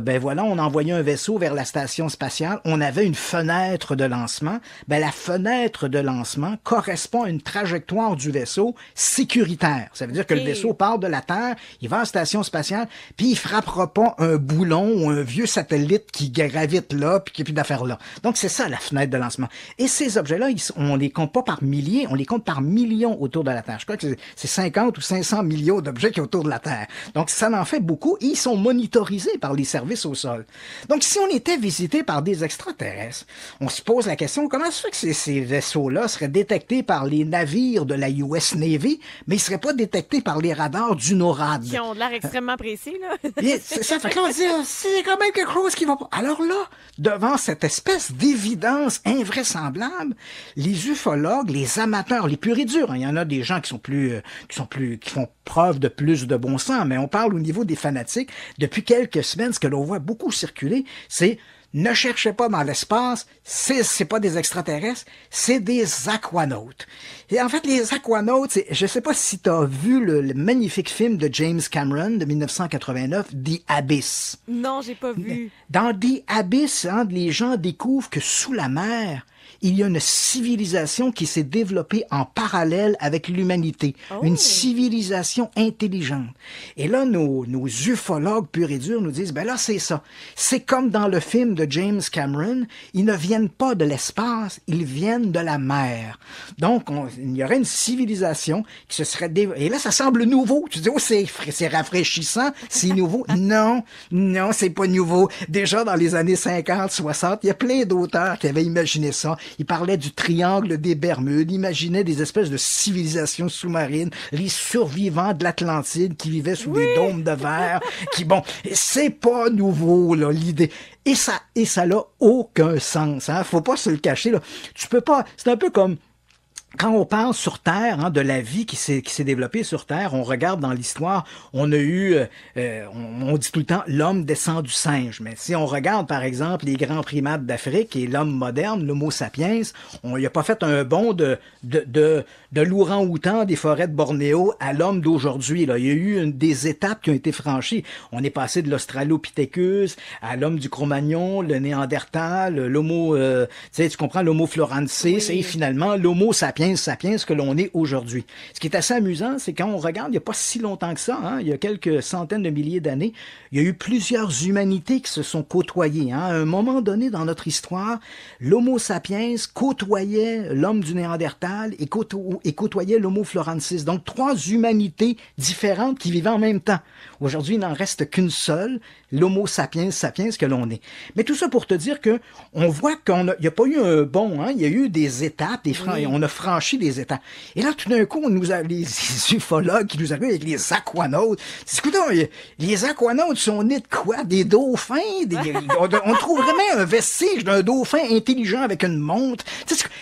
ben voilà, on a envoyé un vaisseau vers la station spatiale, on avait une fenêtre de lancement, ben la fenêtre de lancement correspond à une trajectoire du vaisseau sécuritaire. Ça veut dire que le vaisseau part de la Terre, il va à la station spatiale, puis il frappera pas un boulon ou un vieux satellite qui gravite là, puis qui a plus d'affaires là. Donc, c'est ça, la fenêtre de lancement. Et ces objets-là, on les compte pas par milliers, on les compte par millions autour de la Terre. Je crois que c'est 50 ou 500 millions d'objets qui sont autour de la Terre. Donc, ça en fait beaucoup et ils sont monitorisés par les services au sol. Donc, si on était visité par des extraterrestres, on se pose la question, comment ça fait que ces vaisseaux-là seraient détectés par les navires de la US Navy, mais ils seraient pas détectés par les radars du NORAD? Qui ont de l'air extrêmement précis, là. C'est ça. Fait que là, on se dit, c'est quand même quelque chose qui va pas. Alors là, devant cette espèce d'évidence invraisemblable, les ufologues, les amateurs, les purs et durs, hein, il y en a des gens qui font preuve de plus de bon sens, mais on parle au niveau des fanatiques. Depuis quelques semaines, ce que l'on voit beaucoup circuler, c'est ne cherchez pas dans l'espace, c'est pas des extraterrestres, c'est des aquanautes. Et en fait, les aquanautes, je sais pas si tu as vu le magnifique film de James Cameron de 1989, The Abyss. Non, j'ai pas vu. Dans The Abyss, hein, les gens découvrent que sous la mer, il y a une civilisation qui s'est développée en parallèle avec l'humanité. Oh. Une civilisation intelligente. Et là, nos ufologues purs et durs nous disent, ben là, c'est ça. C'est comme dans le film de James Cameron, ils ne viennent pas de l'espace, ils viennent de la mer. Donc, il y aurait une civilisation qui se serait développée. Et là, ça semble nouveau. Tu dis, oh, c'est rafraîchissant, c'est nouveau. Non, c'est pas nouveau. Déjà, dans les années 50, 60, il y a plein d'auteurs qui avaient imaginé ça. Il parlait du triangle des Bermudes, il imaginait des espèces de civilisations sous-marines, les survivants de l'Atlantide qui vivaient sous des dômes de verre, c'est pas nouveau, là, l'idée. Et ça n'a aucun sens, hein. Faut pas se le cacher, là. Tu peux pas, c'est un peu comme, quand on pense sur Terre, hein, de la vie qui s'est développée sur Terre, on regarde dans l'histoire, on a eu, on dit tout le temps, l'homme descend du singe. Mais si on regarde, par exemple, les grands primates d'Afrique et l'homme moderne, l'Homo sapiens, on n'a pas fait un bond de l'ourang-outan des forêts de Bornéo à l'homme d'aujourd'hui. Là, il y a eu des étapes qui ont été franchies. On est passé de l'Australopithecus à l'homme du Cro-Magnon, le Néandertal, l'Homo, tu comprends, l'Homo florensis, et finalement l'Homo sapiens que l'on est aujourd'hui. Ce qui est assez amusant, c'est quand on regarde, il n'y a pas si longtemps que ça, hein, il y a quelques centaines de milliers d'années, il y a eu plusieurs humanités qui se sont côtoyées. Hein. À un moment donné dans notre histoire, l'Homo sapiens côtoyait l'homme du Néandertal et côtoyait l'Homo florensis. Donc, 3 humanités différentes qui vivaient en même temps. Aujourd'hui, il n'en reste qu'une seule, l'Homo sapiens que l'on est. Mais tout ça pour te dire que on voit qu'il n'y a pas eu un bond, hein, il y a eu des étapes, on a franchi des étapes. Et là, tout d'un coup, on nous a les ufologues qui nous arrivent avec les aquanautes. Écoutez, les aquanautes sont nés de quoi? Des dauphins? On trouverait même un vestige d'un dauphin intelligent avec une montre.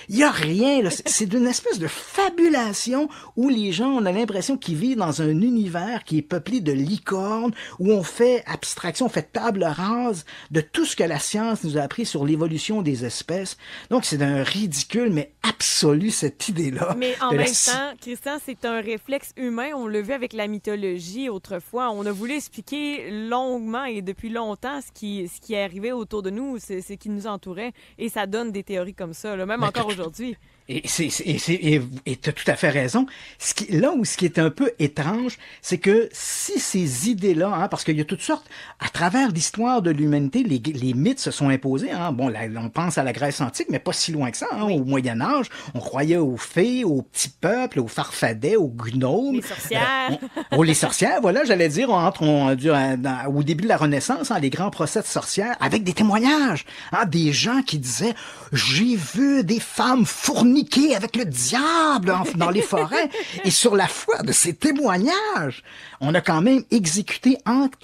Il n'y a rien, là. C'est une espèce de fabulation où les gens, on a l'impression qu'ils vivent dans un univers qui est peuplé de licornes, où on fait abstraction, on fait table rase de tout ce que la science nous a appris sur l'évolution des espèces. Donc, c'est d'un ridicule, mais absolu, cette idée-là. Mais en même temps, Christian, c'est un réflexe humain. On l'a vu avec la mythologie autrefois. On a voulu expliquer longuement et depuis longtemps ce qui est arrivé autour de nous, ce qui nous entourait. Et ça donne des théories comme ça, là, même encore aujourd'hui. Et tu as tout à fait raison. Ce qui est un peu étrange, c'est que si ces idées-là, hein, parce qu'il y a toutes sortes, à travers l'histoire de l'humanité, les mythes se sont imposés. Hein. Bon, là, on pense à la Grèce antique, mais pas si loin que ça. Hein. Oui. Au Moyen-Âge, on croyait aux fées, aux petits peuples, aux farfadets, aux gnomes. Les sorcières. Les sorcières, voilà, j'allais dire, au début de la Renaissance, hein, les grands procès de sorcières, avec des témoignages. Hein, des gens qui disaient « J'ai vu des femmes fournies avec le diable dans les forêts. » Et sur la foi de ces témoignages, on a quand même exécuté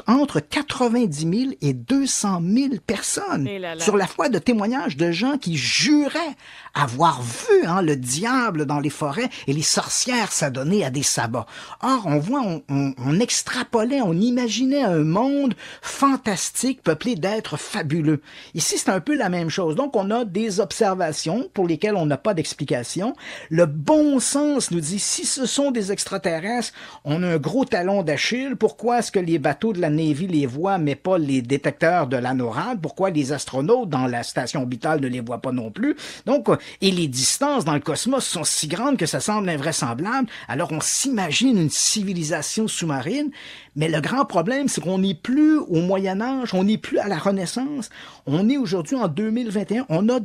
entre 90 000 et 200 000 personnes sur la foi de témoignages de gens qui juraient avoir vu le diable dans les forêts et les sorcières s'adonner à des sabbats. Or, on voit, on extrapolait, on imaginait un monde fantastique peuplé d'êtres fabuleux. Ici, c'est un peu la même chose. Donc, on a des observations pour lesquelles on n'a pas d'explication. Le bon sens nous dit, si ce sont des extraterrestres, on a un gros talon d'Achille. Pourquoi est-ce que les bateaux de la Navy les voient, mais pas les détecteurs de la NORAD? Pourquoi les astronautes dans la station orbitale ne les voient pas non plus? Donc, et les distances dans le cosmos sont si grandes que ça semble invraisemblable. Alors, on s'imagine une civilisation sous-marine. Mais le grand problème, c'est qu'on n'est plus au Moyen-Âge, on n'est plus à la Renaissance. On est aujourd'hui en 2021. On a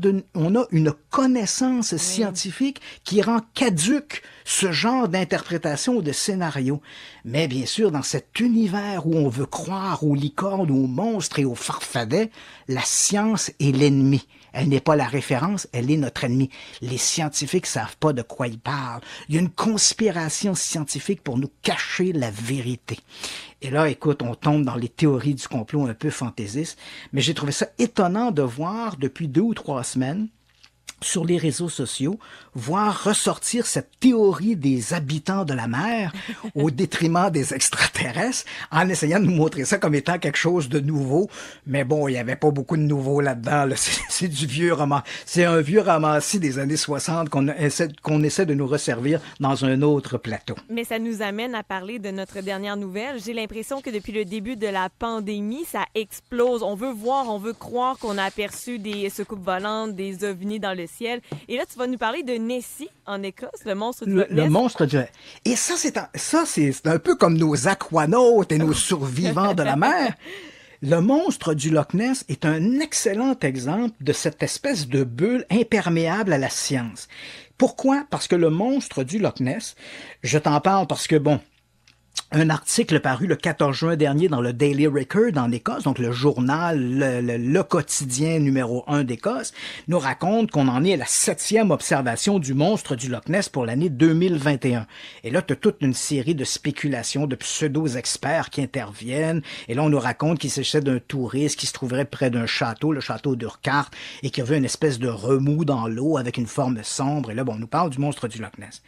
une connaissance scientifique qui rend caduque ce genre d'interprétation ou de scénario. Mais bien sûr, dans cet univers où on veut croire aux licornes, aux monstres et aux farfadets, la science est l'ennemi. Elle n'est pas la référence, elle est notre ennemi. Les scientifiques savent pas de quoi ils parlent. Il y a une conspiration scientifique pour nous cacher la vérité. Et là, écoute, on tombe dans les théories du complot un peu fantaisistes, mais j'ai trouvé ça étonnant de voir depuis 2 ou 3 semaines sur les réseaux sociaux, voir ressortir cette théorie des habitants de la mer au détriment des extraterrestres, en essayant de nous montrer ça comme étant quelque chose de nouveau. Mais bon, il n'y avait pas beaucoup de nouveau là-dedans. Là. C'est du vieux roman. C'est un vieux romancier des années 60 qu'on essaie de nous resservir dans un autre plateau. Mais ça nous amène à parler de notre dernière nouvelle. J'ai l'impression que depuis le début de la pandémie, ça explose. On veut voir, on veut croire qu'on a aperçu des soucoupes volantes, des ovnis dans le ciel. Et là, tu vas nous parler de Nessie, en Écosse, le monstre du Loch Ness. Le monstre du... Et ça, c'est un peu comme nos aquanautes et nos survivants de la mer. Le monstre du Loch Ness est un excellent exemple de cette espèce de bulle imperméable à la science. Pourquoi? Parce que le monstre du Loch Ness, je t'en parle parce que, bon, un article paru le 14 juin dernier dans le Daily Record en Écosse, donc le journal, le quotidien numéro 1 d'Écosse, nous raconte qu'on en est à la 7e observation du monstre du Loch Ness pour l'année 2021. Et là, tu as toute une série de spéculations, de pseudo-experts qui interviennent. Et là, on nous raconte qu'il s'agissait d'un touriste qui se trouverait près d'un château, le château d'Urquhart, et qui avait une espèce de remous dans l'eau avec une forme sombre. Et là, bon, on nous parle du monstre du Loch Ness.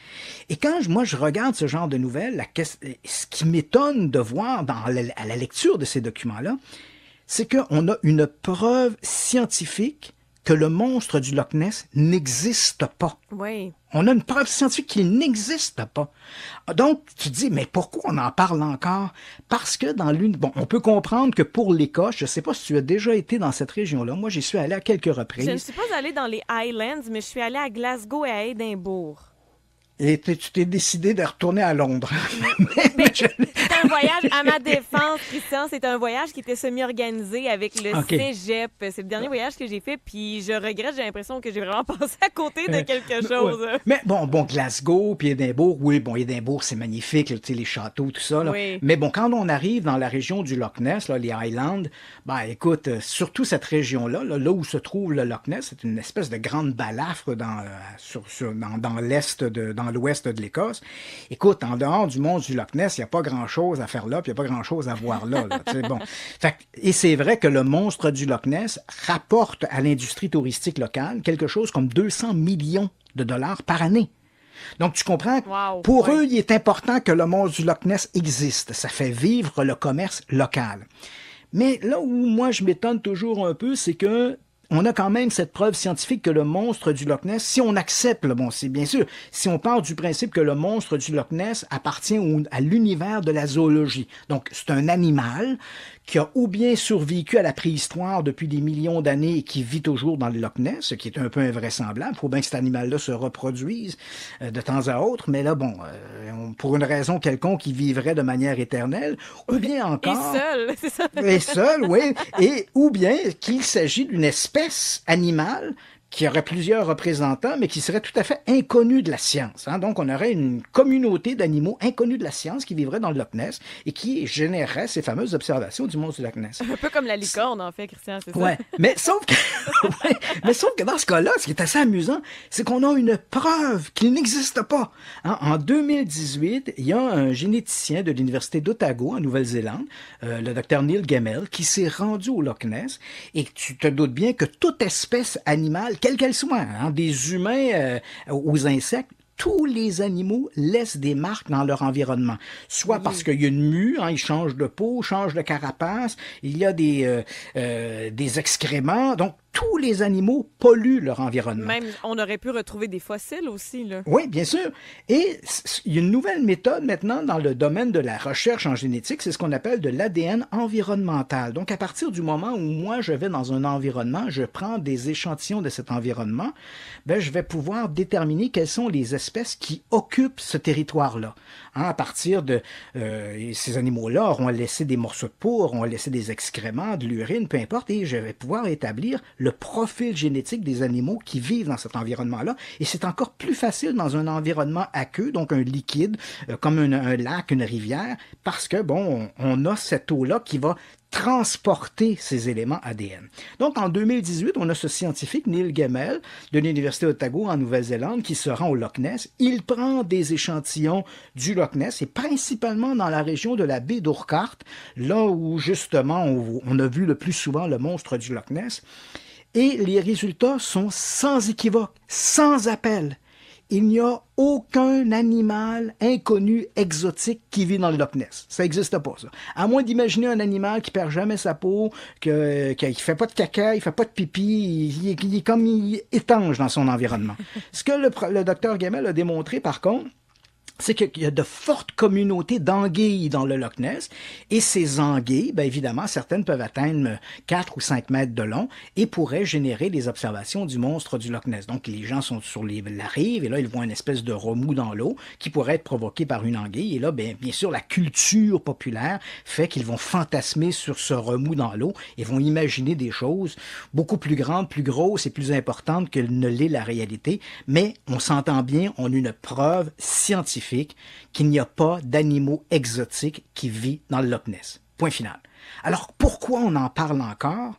Et quand moi, je regarde ce genre de nouvelles, ce qui m'étonne de voir à la lecture de ces documents-là, c'est qu'on a une preuve scientifique que le monstre du Loch Ness n'existe pas. Oui. On a une preuve scientifique qu'il n'existe pas. Donc, tu te dis, mais pourquoi on en parle encore? Parce que on peut comprendre que pour l'Écosse, je ne sais pas si tu as déjà été dans cette région-là. Moi, j'y suis allé à quelques reprises. Je ne suis pas allée dans les Highlands, mais je suis allée à Glasgow et à Édimbourg. Et tu t'es décidé de retourner à Londres. C'est un voyage à ma défense, Christian. C'est un voyage qui était semi-organisé avec le Cégep. C'est le dernier voyage que j'ai fait, puis je regrette, j'ai l'impression que j'ai vraiment passé à côté de quelque chose. Ouais. Mais bon, Glasgow puis Édimbourg, oui, bon, Édimbourg, c'est magnifique, tu sais, les châteaux, tout ça. Là. Oui. Mais bon, quand on arrive dans la région du Loch Ness, là, les Highlands, écoute, surtout cette région-là, là où se trouve le Loch Ness, c'est une espèce de grande balafre dans l'ouest de l'Écosse. Écoute, en dehors du monstre du Loch Ness, il n'y a pas grand-chose à faire là, puis il n'y a pas grand-chose à voir là. Bon. Et c'est vrai que le monstre du Loch Ness rapporte à l'industrie touristique locale quelque chose comme 200 millions de dollars par année. Donc, tu comprends? Wow, pour eux, il est important que le monstre du Loch Ness existe. Ça fait vivre le commerce local. Mais là où moi, je m'étonne toujours un peu, c'est que on a quand même cette preuve scientifique que le monstre du Loch Ness, si on accepte, bon, c'est bien sûr, si on part du principe que le monstre du Loch Ness appartient à l'univers de la zoologie. Donc, c'est un animal qui a ou bien survécu à la préhistoire depuis des millions d'années et qui vit toujours dans le Loch Ness, ce qui est un peu invraisemblable. Il faut bien que cet animal-là se reproduise de temps à autre, mais là, bon, pour une raison quelconque, il vivrait de manière éternelle, ou bien encore... Et seul, c'est ça. Et seul, oui. Ou bien qu'il s'agit d'une espèce animale qui aurait plusieurs représentants, mais qui serait tout à fait inconnu de la science. Hein? Donc, on aurait une communauté d'animaux inconnus de la science qui vivraient dans le Loch Ness et qui générerait ces fameuses observations du monstre du Loch Ness. Un peu comme la licorne, en fait, Christian, c'est ça? Ouais, mais sauf que dans ce cas-là, ce qui est assez amusant, c'est qu'on a une preuve qu'il n'existe pas. Hein? En 2018, il y a un généticien de l'Université d'Otago, en Nouvelle-Zélande, le Dr Neil Gemmell, qui s'est rendu au Loch Ness, et tu te doutes bien que toute espèce animale, quelle qu'elle soit, hein, des humains aux insectes, tous les animaux laissent des marques dans leur environnement. Soit parce qu'il y a une mue, hein, ils changent de peau, changent de carapace, il y a des excréments, donc tous les animaux polluent leur environnement. Même, on aurait pu retrouver des fossiles aussi, là. Oui, bien sûr. Et il y a une nouvelle méthode maintenant dans le domaine de la recherche en génétique, c'est ce qu'on appelle de l'ADN environnemental. Donc, à partir du moment où moi, je vais dans un environnement, je prends des échantillons de cet environnement, ben, je vais pouvoir déterminer quelles sont les espèces qui occupent ce territoire-là. Hein, à partir de ces animaux-là auront laissé des morceaux de peau, auront laissé des excréments, de l'urine, peu importe, et je vais pouvoir établir le profil génétique des animaux qui vivent dans cet environnement-là. Et c'est encore plus facile dans un environnement aqueux, donc un liquide, comme un lac, une rivière, parce que, bon, on a cette eau-là qui va transporter ces éléments ADN. Donc, en 2018, on a ce scientifique, Neil Gemmell, de l'Université d'Otago, en Nouvelle-Zélande, qui se rend au Loch Ness. Il prend des échantillons du Loch Ness, et principalement dans la région de la baie d'Urquhart, là où, justement, on a vu le plus souvent le monstre du Loch Ness. Et les résultats sont sans équivoque, sans appel. Il n'y a aucun animal inconnu, exotique, qui vit dans le Loch Ness. Ça n'existe pas, ça. À moins d'imaginer un animal qui perd jamais sa peau, qui fait pas de caca, il fait pas de pipi, il est comme étanche dans son environnement. Ce que le docteur Gemmell a démontré, par contre, c'est qu'il y a de fortes communautés d'anguilles dans le Loch Ness, et ces anguilles, bien évidemment, certaines peuvent atteindre 4 ou 5 mètres de long et pourraient générer des observations du monstre du Loch Ness. Donc, les gens sont sur la rive, et là, ils voient une espèce de remous dans l'eau qui pourrait être provoqué par une anguille, et là, bien sûr, la culture populaire fait qu'ils vont fantasmer sur ce remous dans l'eau et vont imaginer des choses beaucoup plus grandes, plus grosses et plus importantes que ne l'est la réalité, mais on s'entend bien, on a une preuve scientifique qu'il n'y a pas d'animaux exotiques qui vivent dans le Loch Ness. Point final. Alors, pourquoi on en parle encore?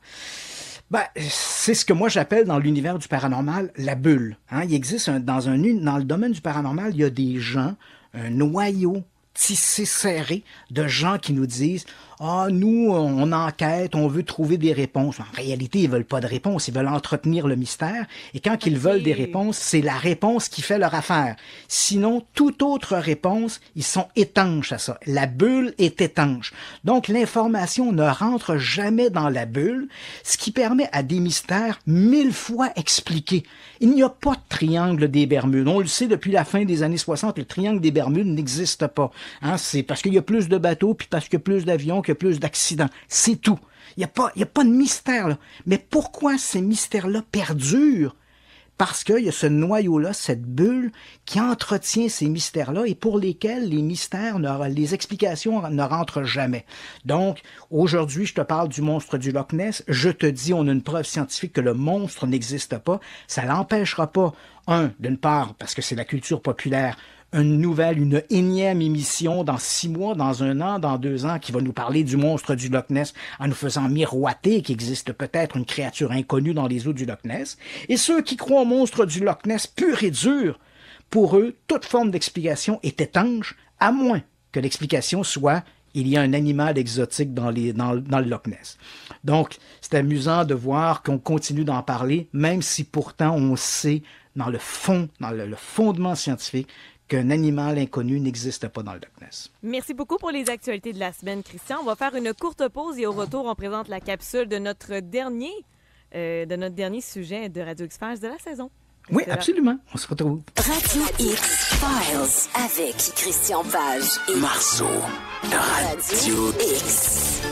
Ben, c'est ce que moi j'appelle dans l'univers du paranormal la bulle. Hein? Il existe dans le domaine du paranormal, il y a des gens, un noyau tissé serré de gens qui nous disent « Ah, nous, on enquête, on veut trouver des réponses. » En réalité, ils veulent pas de réponse, ils veulent entretenir le mystère. Et quand ils veulent des réponses, c'est la réponse qui fait leur affaire. Sinon, toute autre réponse, ils sont étanches à ça. La bulle est étanche. Donc, l'information ne rentre jamais dans la bulle, ce qui permet à des mystères 1000 fois expliqués. Il n'y a pas de triangle des Bermudes. On le sait depuis la fin des années 60, le triangle des Bermudes n'existe pas. Hein, c'est parce qu'il y a plus de bateaux, puis parce qu'il y a plus d'avions, qu'il y a plus d'accidents. C'est tout. Il n'y a pas de mystère, là. Mais pourquoi ces mystères-là perdurent? Parce qu'il y a ce noyau-là, cette bulle qui entretient ces mystères-là et pour lesquels les explications ne rentrent jamais. Donc, aujourd'hui, je te parle du monstre du Loch Ness. Je te dis, on a une preuve scientifique que le monstre n'existe pas. Ça l'empêchera pas, d'une part, parce que c'est la culture populaire, une énième émission dans 6 mois, dans 1 an, dans 2 ans, qui va nous parler du monstre du Loch Ness en nous faisant miroiter qu'il existe peut-être une créature inconnue dans les eaux du Loch Ness. Et ceux qui croient au monstre du Loch Ness pur et dur, pour eux, toute forme d'explication est étanche, à moins que l'explication soit il y a un animal exotique dans le Loch Ness. Donc, c'est amusant de voir qu'on continue d'en parler, même si pourtant on sait dans le fondement scientifique qu'un animal inconnu n'existe pas dans le Loch Ness. Merci beaucoup pour les actualités de la semaine, Christian. On va faire une courte pause et au retour, on présente la capsule de notre dernier de notre dernier sujet de Radio X-Files de la saison. Oui, absolument. On se retrouve. Radio X-Files avec Christian Page et Marceau. Radio X.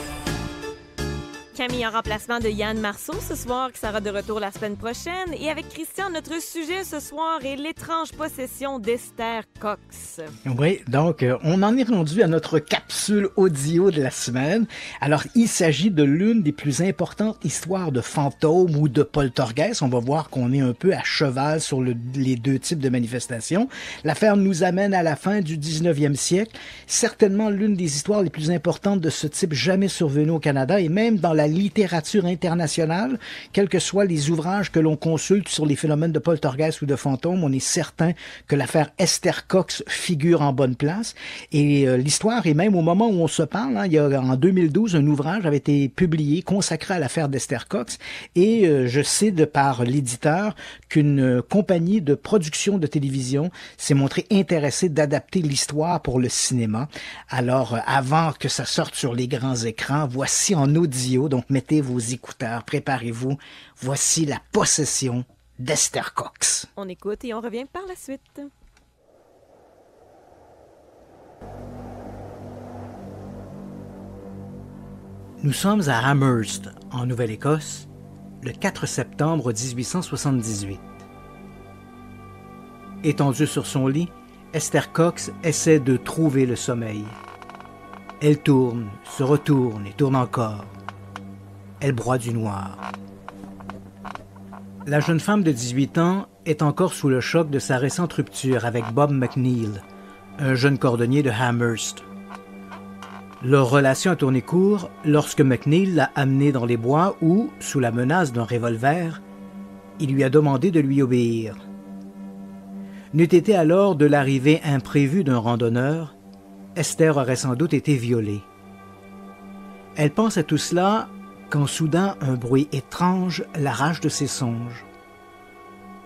Camille en remplacement de Yann Marceau ce soir, qui sera de retour la semaine prochaine. Et avec Christian, notre sujet ce soir est l'étrange possession d'Esther Cox. Oui, donc on en est rendu à notre capsule audio de la semaine. Alors, il s'agit de l'une des plus importantes histoires de fantômes ou de poltergeist. On va voir qu'on est un peu à cheval sur les deux types de manifestations. L'affaire nous amène à la fin du 19e siècle. Certainement l'une des histoires les plus importantes de ce type jamais survenues au Canada et même dans la littérature internationale, quels que soient les ouvrages que l'on consulte sur les phénomènes de poltergeist ou de fantômes, on est certain que l'affaire Esther Cox figure en bonne place. Et l'histoire, et même au moment où on se parle, il y a en 2012, un ouvrage avait été publié consacré à l'affaire d'Esther Cox. Et je sais de par l'éditeur qu'une compagnie de production de télévision s'est montrée intéressée d'adapter l'histoire pour le cinéma. Alors, avant que ça sorte sur les grands écrans, voici en audio. Donc, mettez vos écouteurs, préparez-vous. Voici la possession d'Esther Cox. On écoute et on revient par la suite. Nous sommes à Amherst, en Nouvelle-Écosse, le 4 septembre 1878. Étendue sur son lit, Esther Cox essaie de trouver le sommeil. Elle tourne, se retourne et tourne encore. Elle broie du noir. La jeune femme de 18 ans est encore sous le choc de sa récente rupture avec Bob McNeil, un jeune cordonnier de Amherst. Leur relation a tourné court lorsque McNeil l'a amenée dans les bois où, sous la menace d'un revolver, il lui a demandé de lui obéir. N'eût été alors de l'arrivée imprévue d'un randonneur, Esther aurait sans doute été violée. Elle pense à tout cela quand soudain un bruit étrange l'arrache de ses songes.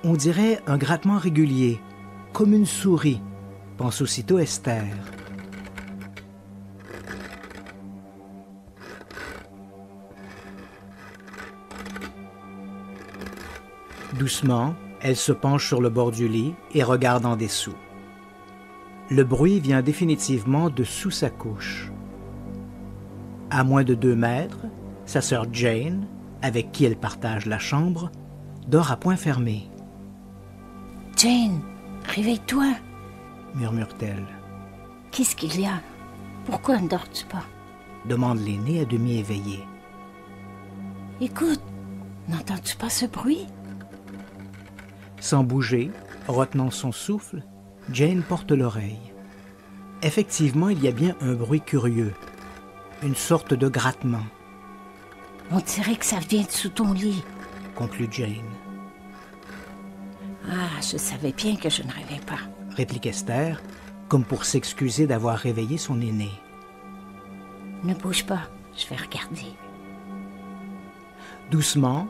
On dirait un grattement régulier, comme une souris, pense aussitôt Esther. Doucement, elle se penche sur le bord du lit et regarde en dessous. Le bruit vient définitivement de sous sa couche. À moins de 2 mètres, sa sœur Jane, avec qui elle partage la chambre, dort à poing fermé. « Jane, réveille-toi » murmure-t-elle. « Qu'est-ce qu'il y a? Pourquoi ne dors-tu pas » demande l'aînée à demi éveillée. « Écoute, n'entends-tu pas ce bruit » Sans bouger, retenant son souffle, Jane porte l'oreille. Effectivement, il y a bien un bruit curieux, une sorte de grattement. « On dirait que ça vient de sous ton lit » conclut Jane. « Ah, je savais bien que je ne rêvais pas » réplique Esther, comme pour s'excuser d'avoir réveillé son aîné. « Ne bouge pas, je vais regarder. » Doucement,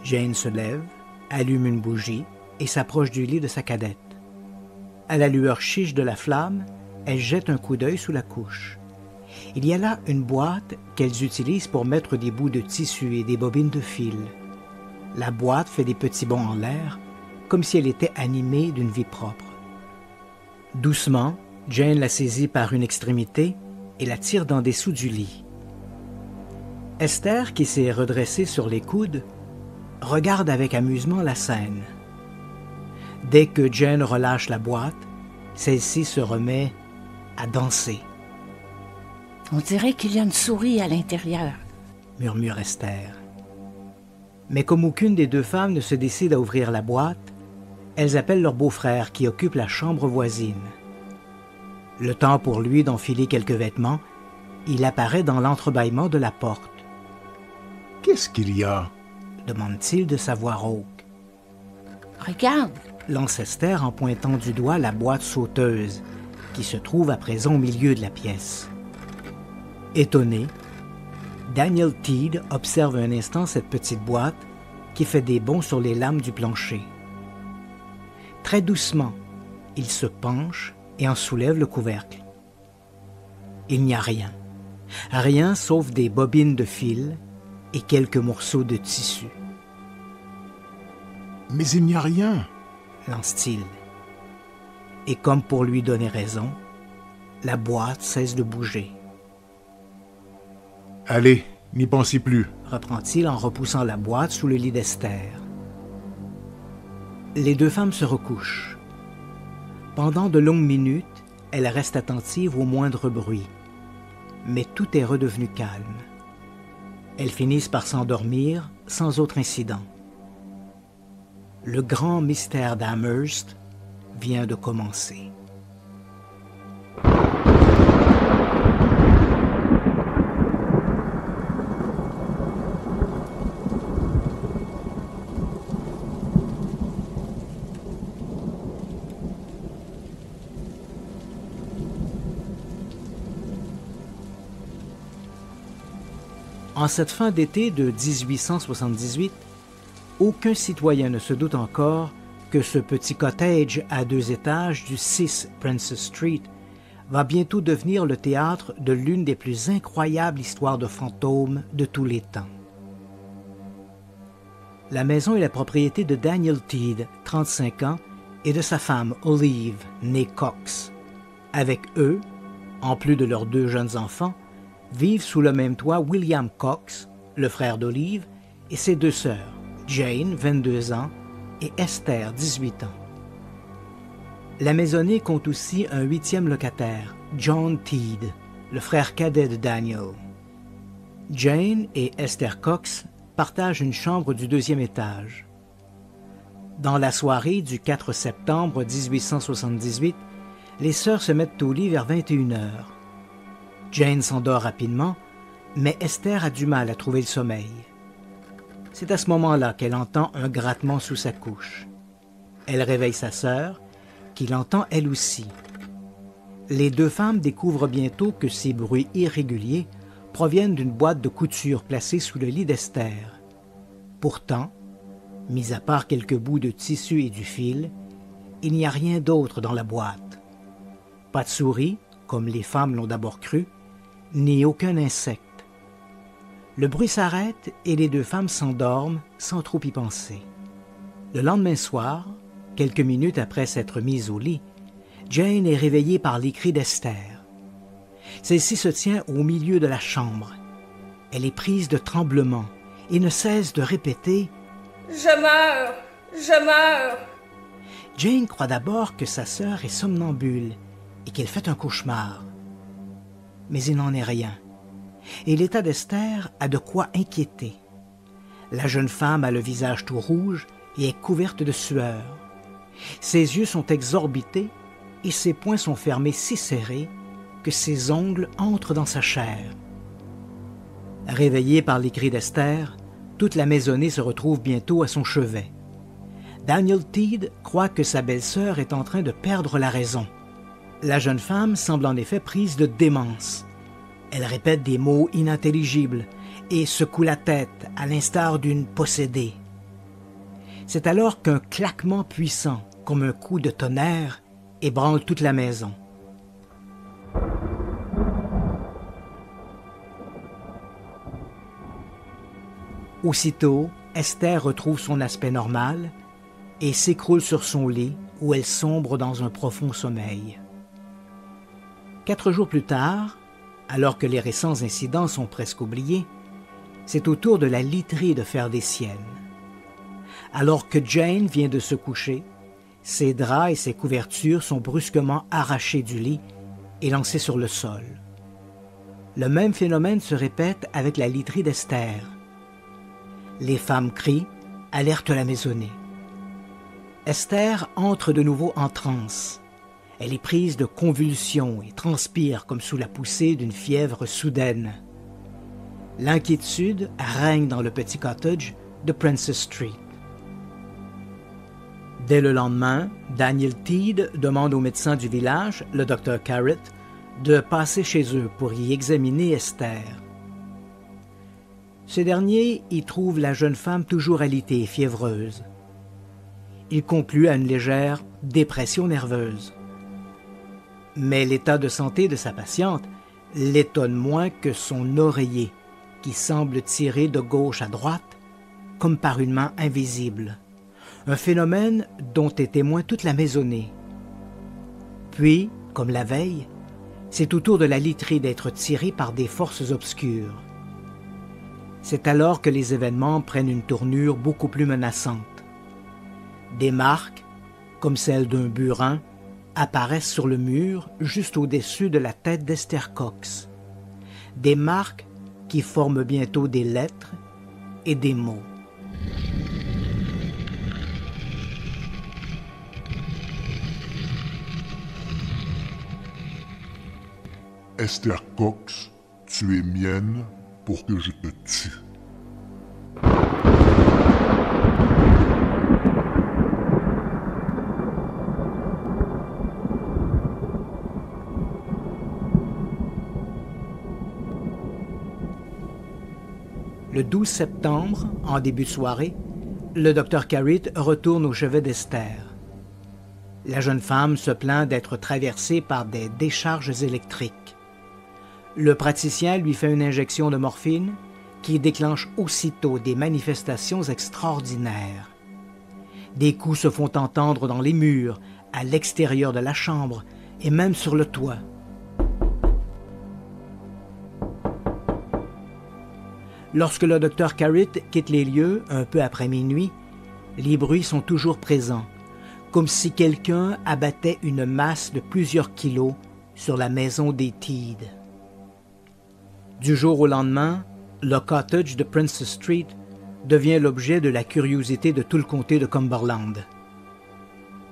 Jane se lève, allume une bougie et s'approche du lit de sa cadette. À la lueur chiche de la flamme, elle jette un coup d'œil sous la couche. Il y a là une boîte qu'elles utilisent pour mettre des bouts de tissu et des bobines de fil. La boîte fait des petits bonds en l'air, comme si elle était animée d'une vie propre. Doucement, Jane la saisit par une extrémité et la tire d'en dessous du lit. Esther, qui s'est redressée sur les coudes, regarde avec amusement la scène. Dès que Jane relâche la boîte, celle-ci se remet à danser. « On dirait qu'il y a une souris à l'intérieur » murmure Esther. Mais comme aucune des deux femmes ne se décide à ouvrir la boîte, elles appellent leur beau-frère qui occupe la chambre voisine. Le temps pour lui d'enfiler quelques vêtements, il apparaît dans l'entrebâillement de la porte. « Qu'est-ce qu'il y a » demande-t-il de sa voix rauque. « Regarde » lance Esther en pointant du doigt la boîte sauteuse, qui se trouve à présent au milieu de la pièce. Étonné, Daniel Teed observe un instant cette petite boîte qui fait des bonds sur les lames du plancher. Très doucement, il se penche et en soulève le couvercle. Il n'y a rien. Rien sauf des bobines de fil et quelques morceaux de tissu. Mais il n'y a rien, lance-t-il. Et comme pour lui donner raison, la boîte cesse de bouger. Allez, n'y pensez plus, reprend-il en repoussant la boîte sous le lit d'Esther. Les deux femmes se recouchent. Pendant de longues minutes, elles restent attentives au moindre bruit. Mais tout est redevenu calme. Elles finissent par s'endormir sans autre incident. Le grand mystère d'Amherst vient de commencer. En cette fin d'été de 1878, aucun citoyen ne se doute encore que ce petit cottage à 2 étages du 6 Princess Street va bientôt devenir le théâtre de l'une des plus incroyables histoires de fantômes de tous les temps. La maison est la propriété de Daniel Teed, 35 ans, et de sa femme Olive, née Cox. Avec eux, en plus de leurs 2 jeunes enfants, vivent sous le même toit William Cox, le frère d'Olive, et ses 2 sœurs, Jane, 22 ans, et Esther, 18 ans. La maisonnée compte aussi un 8e locataire, John Teed, le frère cadet de Daniel. Jane et Esther Cox partagent une chambre du 2e étage. Dans la soirée du 4 septembre 1878, les sœurs se mettent au lit vers 21h. Jane s'endort rapidement, mais Esther a du mal à trouver le sommeil. C'est à ce moment-là qu'elle entend un grattement sous sa couche. Elle réveille sa sœur, qui l'entend elle aussi. Les 2 femmes découvrent bientôt que ces bruits irréguliers proviennent d'une boîte de couture placée sous le lit d'Esther. Pourtant, mis à part quelques bouts de tissu et du fil, il n'y a rien d'autre dans la boîte. Pas de souris, comme les femmes l'ont d'abord cru, ni aucun insecte. Le bruit s'arrête et les 2 femmes s'endorment sans trop y penser. Le lendemain soir, quelques minutes après s'être mise au lit, Jane est réveillée par les cris d'Esther. Celle-ci se tient au milieu de la chambre. Elle est prise de tremblement et ne cesse de répéter « Je meurs! Je meurs! » Jane croit d'abord que sa sœur est somnambule et qu'elle fait un cauchemar. Mais il n'en est rien. Et l'état d'Esther a de quoi inquiéter. La jeune femme a le visage tout rouge et est couverte de sueur. Ses yeux sont exorbités et ses poings sont fermés si serrés que ses ongles entrent dans sa chair. Réveillée par les cris d'Esther, toute la maisonnée se retrouve bientôt à son chevet. Daniel Teed croit que sa belle-sœur est en train de perdre la raison. La jeune femme semble en effet prise de démence. Elle répète des mots inintelligibles et secoue la tête à l'instar d'une possédée. C'est alors qu'un claquement puissant, comme un coup de tonnerre, ébranle toute la maison. Aussitôt, Esther retrouve son aspect normal et s'écroule sur son lit où elle sombre dans un profond sommeil. 4 jours plus tard, alors que les récents incidents sont presque oubliés, c'est au tour de la literie de faire des siennes. Alors que Jane vient de se coucher, ses draps et ses couvertures sont brusquement arrachés du lit et lancés sur le sol. Le même phénomène se répète avec la literie d'Esther. Les femmes crient, alertent la maisonnée. Esther entre de nouveau en transe. Elle est prise de convulsions et transpire comme sous la poussée d'une fièvre soudaine. L'inquiétude règne dans le petit cottage de Princess Street. Dès le lendemain, Daniel Teed demande au médecin du village, le docteur Carrot, de passer chez eux pour y examiner Esther. Ce dernier y trouve la jeune femme toujours alitée et fiévreuse. Il conclut à une légère dépression nerveuse. Mais l'état de santé de sa patiente l'étonne moins que son oreiller, qui semble tirer de gauche à droite, comme par une main invisible. un phénomène dont est témoin toute la maisonnée. Puis, comme la veille, c'est au tour de la literie d'être tirée par des forces obscures. C'est alors que les événements prennent une tournure beaucoup plus menaçante. Des marques, comme celle d'un burin, apparaissent sur le mur juste au-dessus de la tête d'Esther Cox. Des marques qui forment bientôt des lettres et des mots. Esther Cox, tu es mienne pour que je te tue. Le 12 septembre, en début de soirée, le Dr Carritt retourne au chevet d'Esther. La jeune femme se plaint d'être traversée par des décharges électriques. Le praticien lui fait une injection de morphine qui déclenche aussitôt des manifestations extraordinaires. Des coups se font entendre dans les murs, à l'extérieur de la chambre et même sur le toit. Lorsque le Dr Carritt quitte les lieux un peu après minuit, les bruits sont toujours présents, comme si quelqu'un abattait une masse de plusieurs kilos sur la maison des Teed. Du jour au lendemain, le cottage de Princess Street devient l'objet de la curiosité de tout le comté de Cumberland.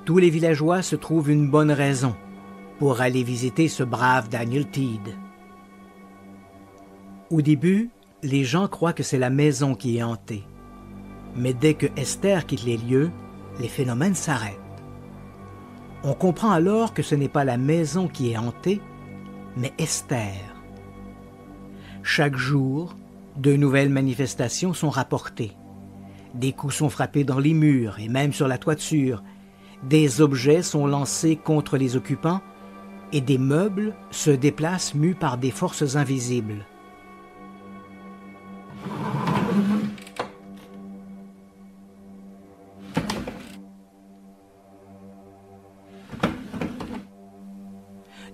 Tous les villageois se trouvent une bonne raison pour aller visiter ce brave Daniel Teed. Au début, les gens croient que c'est la maison qui est hantée. Mais dès que Esther quitte les lieux, les phénomènes s'arrêtent. On comprend alors que ce n'est pas la maison qui est hantée, mais Esther. Chaque jour, de nouvelles manifestations sont rapportées. Des coups sont frappés dans les murs et même sur la toiture. Des objets sont lancés contre les occupants et des meubles se déplacent mus par des forces invisibles.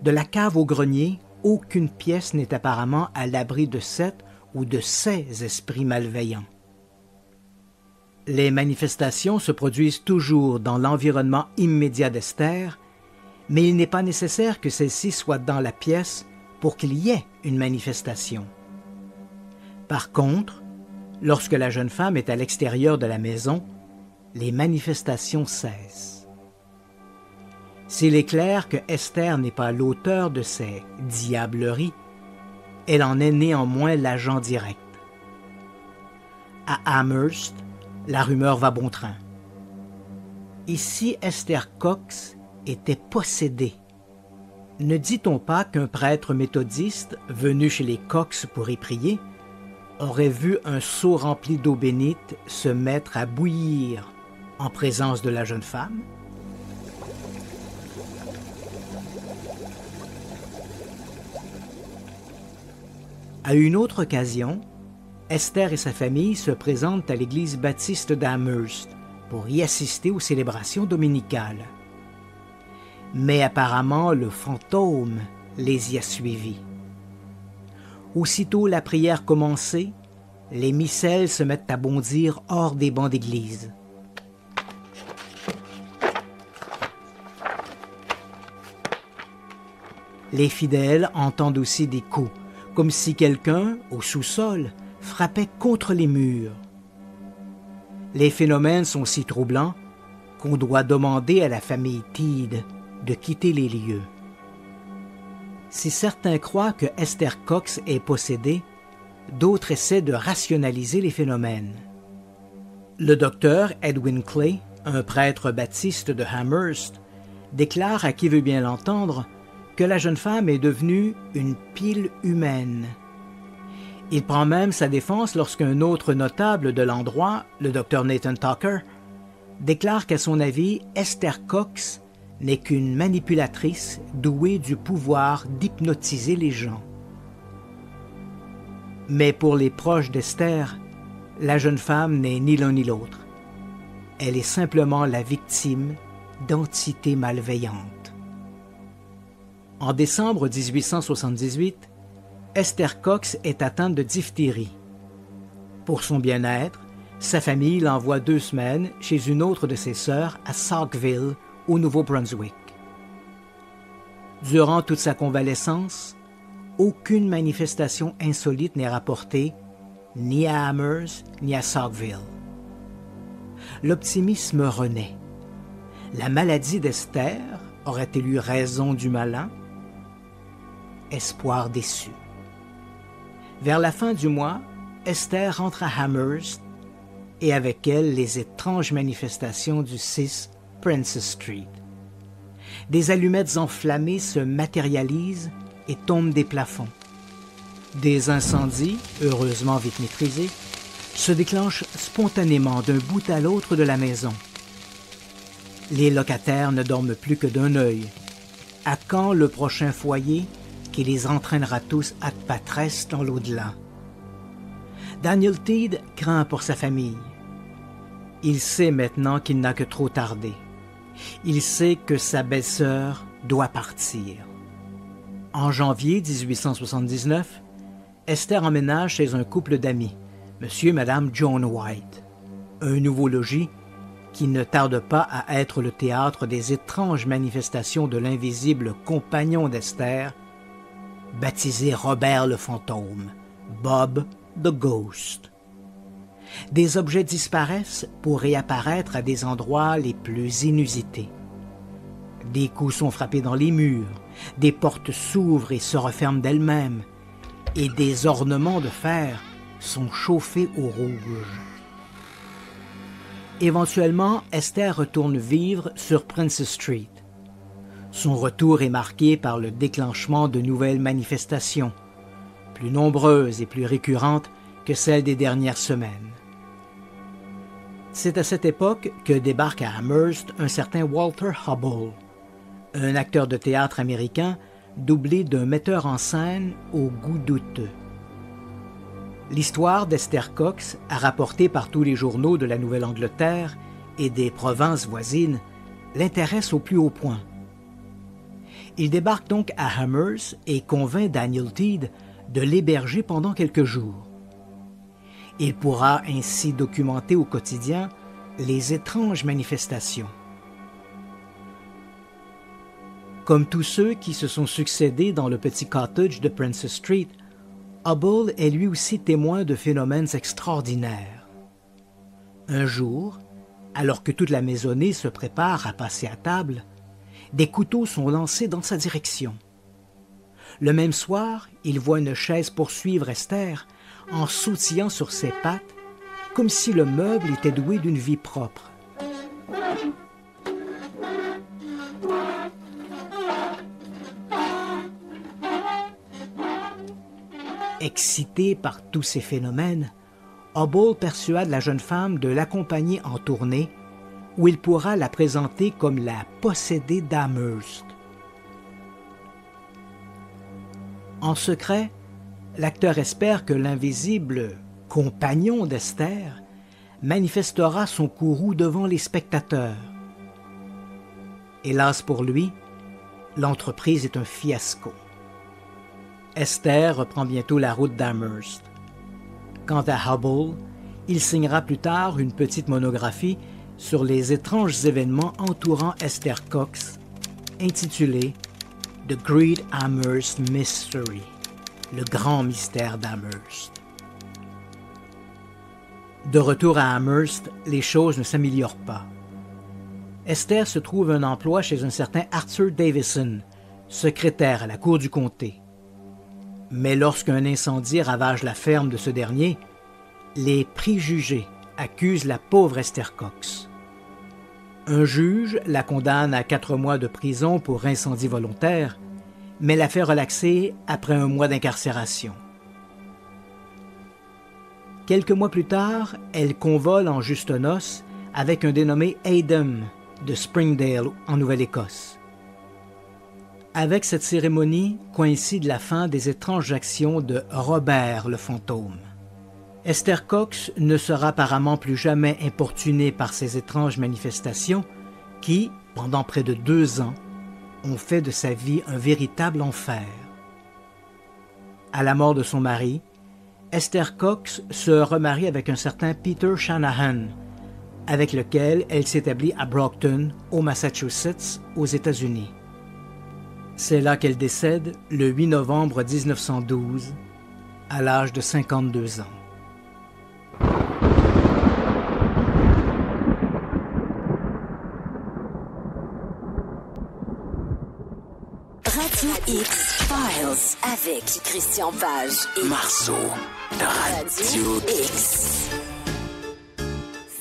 De la cave au grenier, aucune pièce n'est apparemment à l'abri de cet ou de ces esprits malveillants. Les manifestations se produisent toujours dans l'environnement immédiat d'Esther, mais il n'est pas nécessaire que celle-ci soit dans la pièce pour qu'il y ait une manifestation. Par contre, lorsque la jeune femme est à l'extérieur de la maison, les manifestations cessent. S'il est clair que Esther n'est pas l'auteur de ces diableries, elle en est néanmoins l'agent direct. À Amherst, la rumeur va bon train. Ici, Esther Cox était possédée. Ne dit-on pas qu'un prêtre méthodiste, venu chez les Cox pour y prier, aurait vu un seau rempli d'eau bénite se mettre à bouillir en présence de la jeune femme? À une autre occasion, Esther et sa famille se présentent à l'église baptiste d'Amherst pour y assister aux célébrations dominicales. Mais apparemment, le fantôme les y a suivis. Aussitôt la prière commencée, les missels se mettent à bondir hors des bancs d'église. Les fidèles entendent aussi des coups, comme si quelqu'un, au sous-sol, frappait contre les murs. Les phénomènes sont si troublants qu'on doit demander à la famille Teed de quitter les lieux. Si certains croient que Esther Cox est possédée, d'autres essaient de rationaliser les phénomènes. Le docteur Edwin Clay, un prêtre baptiste de Amherst, déclare à qui veut bien l'entendre que la jeune femme est devenue une pile humaine. Il prend même sa défense lorsqu'un autre notable de l'endroit, le docteur Nathan Tucker, déclare qu'à son avis, Esther Cox n'est qu'une manipulatrice douée du pouvoir d'hypnotiser les gens. Mais pour les proches d'Esther, la jeune femme n'est ni l'un ni l'autre. elle est simplement la victime d'entités malveillantes. En décembre 1878, Esther Cox est atteinte de diphtérie. Pour son bien-être, sa famille l'envoie 2 semaines chez une autre de ses sœurs à Saukville, au Nouveau-Brunswick. Durant toute sa convalescence, aucune manifestation insolite n'est rapportée, ni à Amherst, ni à Saukville. L'optimisme renaît. La maladie d'Esther aurait-elle eu raison du malin? Espoir déçu. Vers la fin du mois, Esther rentre à Amherst et avec elle les étranges manifestations du 6 Princess Street. Des allumettes enflammées se matérialisent et tombent des plafonds. Des incendies, heureusement vite maîtrisés, se déclenchent spontanément d'un bout à l'autre de la maison. Les locataires ne dorment plus que d'un œil. À quand le prochain foyer qui les entraînera tous ad patres dans l'au-delà? Daniel Teed craint pour sa famille. Il sait maintenant qu'il n'a que trop tardé. Il sait que sa belle-sœur doit partir. En janvier 1879, Esther emménage chez un couple d'amis, Monsieur et Madame John White, un nouveau logis qui ne tarde pas à être le théâtre des étranges manifestations de l'invisible compagnon d'Esther, baptisé Robert le Fantôme, Bob the Ghost. Des objets disparaissent pour réapparaître à des endroits les plus inusités. Des coups sont frappés dans les murs, des portes s'ouvrent et se referment d'elles-mêmes, et des ornements de fer sont chauffés au rouge. Éventuellement, Esther retourne vivre sur Princess Street. Son retour est marqué par le déclenchement de nouvelles manifestations, plus nombreuses et plus récurrentes que celles des dernières semaines. C'est à cette époque que débarque à Amherst un certain Walter Hubble, un acteur de théâtre américain doublé d'un metteur en scène au goût douteux. L'histoire d'Esther Cox, rapportée par tous les journaux de la Nouvelle-Angleterre et des provinces voisines, l'intéresse au plus haut point. Il débarque donc à Amherst et convainc Daniel Teed de l'héberger pendant quelques jours. Il pourra ainsi documenter au quotidien les étranges manifestations. Comme tous ceux qui se sont succédés dans le petit cottage de Princess Street, Hubble est lui aussi témoin de phénomènes extraordinaires. Un jour, alors que toute la maisonnée se prépare à passer à table, des couteaux sont lancés dans sa direction. Le même soir, il voit une chaise poursuivre Esther en sautillant sur ses pattes, comme si le meuble était doué d'une vie propre. Excité par tous ces phénomènes, Hubble persuade la jeune femme de l'accompagner en tournée, où il pourra la présenter comme la possédée d'Amherst. En secret, l'acteur espère que l'invisible compagnon d'Esther manifestera son courroux devant les spectateurs. Hélas pour lui, l'entreprise est un fiasco. Esther reprend bientôt la route d'Amherst. Quant à Hubble, il signera plus tard une petite monographie sur les étranges événements entourant Esther Cox, intitulée « The Great Amherst Mystery », le grand mystère d'Amherst. De retour à Amherst, les choses ne s'améliorent pas. Esther se trouve un emploi chez un certain Arthur Davison, secrétaire à la cour du comté. Mais lorsqu'un incendie ravage la ferme de ce dernier, les préjugés accusent la pauvre Esther Cox. Un juge la condamne à 4 mois de prison pour incendie volontaire, mais la fait relaxer après 1 mois d'incarcération. Quelques mois plus tard, elle convole en juste noces avec un dénommé Adam de Springdale, en Nouvelle-Écosse. Avec cette cérémonie coïncide la fin des étranges actions de Robert le Fantôme. Esther Cox ne sera apparemment plus jamais importunée par ces étranges manifestations qui, pendant près de 2 ans, ont fait de sa vie un véritable enfer. À la mort de son mari, Esther Cox se remarie avec un certain Peter Shanahan, avec lequel elle s'établit à Brockton, au Massachusetts, aux États-Unis. C'est là qu'elle décède le 8 novembre 1912, à l'âge de 52 ans. Radio X-Files avec Christian Page et Marceau. Radio X.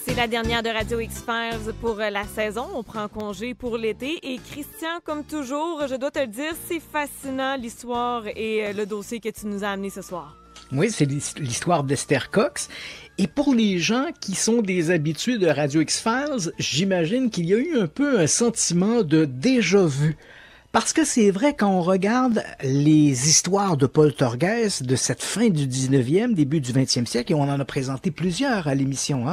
C'est la dernière de Radio X-Files pour la saison. On prend congé pour l'été. Et Christian, comme toujours, je dois te le dire, c'est fascinant l'histoire et le dossier que tu nous as amené ce soir. Oui, c'est l'histoire d'Esther Cox. Et pour les gens qui sont des habitués de Radio X-Files, j'imagine qu'il y a eu un peu un sentiment de déjà-vu. Parce que c'est vrai, quand on regarde les histoires de poltergeist de cette fin du 19e, début du 20e siècle, et on en a présenté plusieurs à l'émission.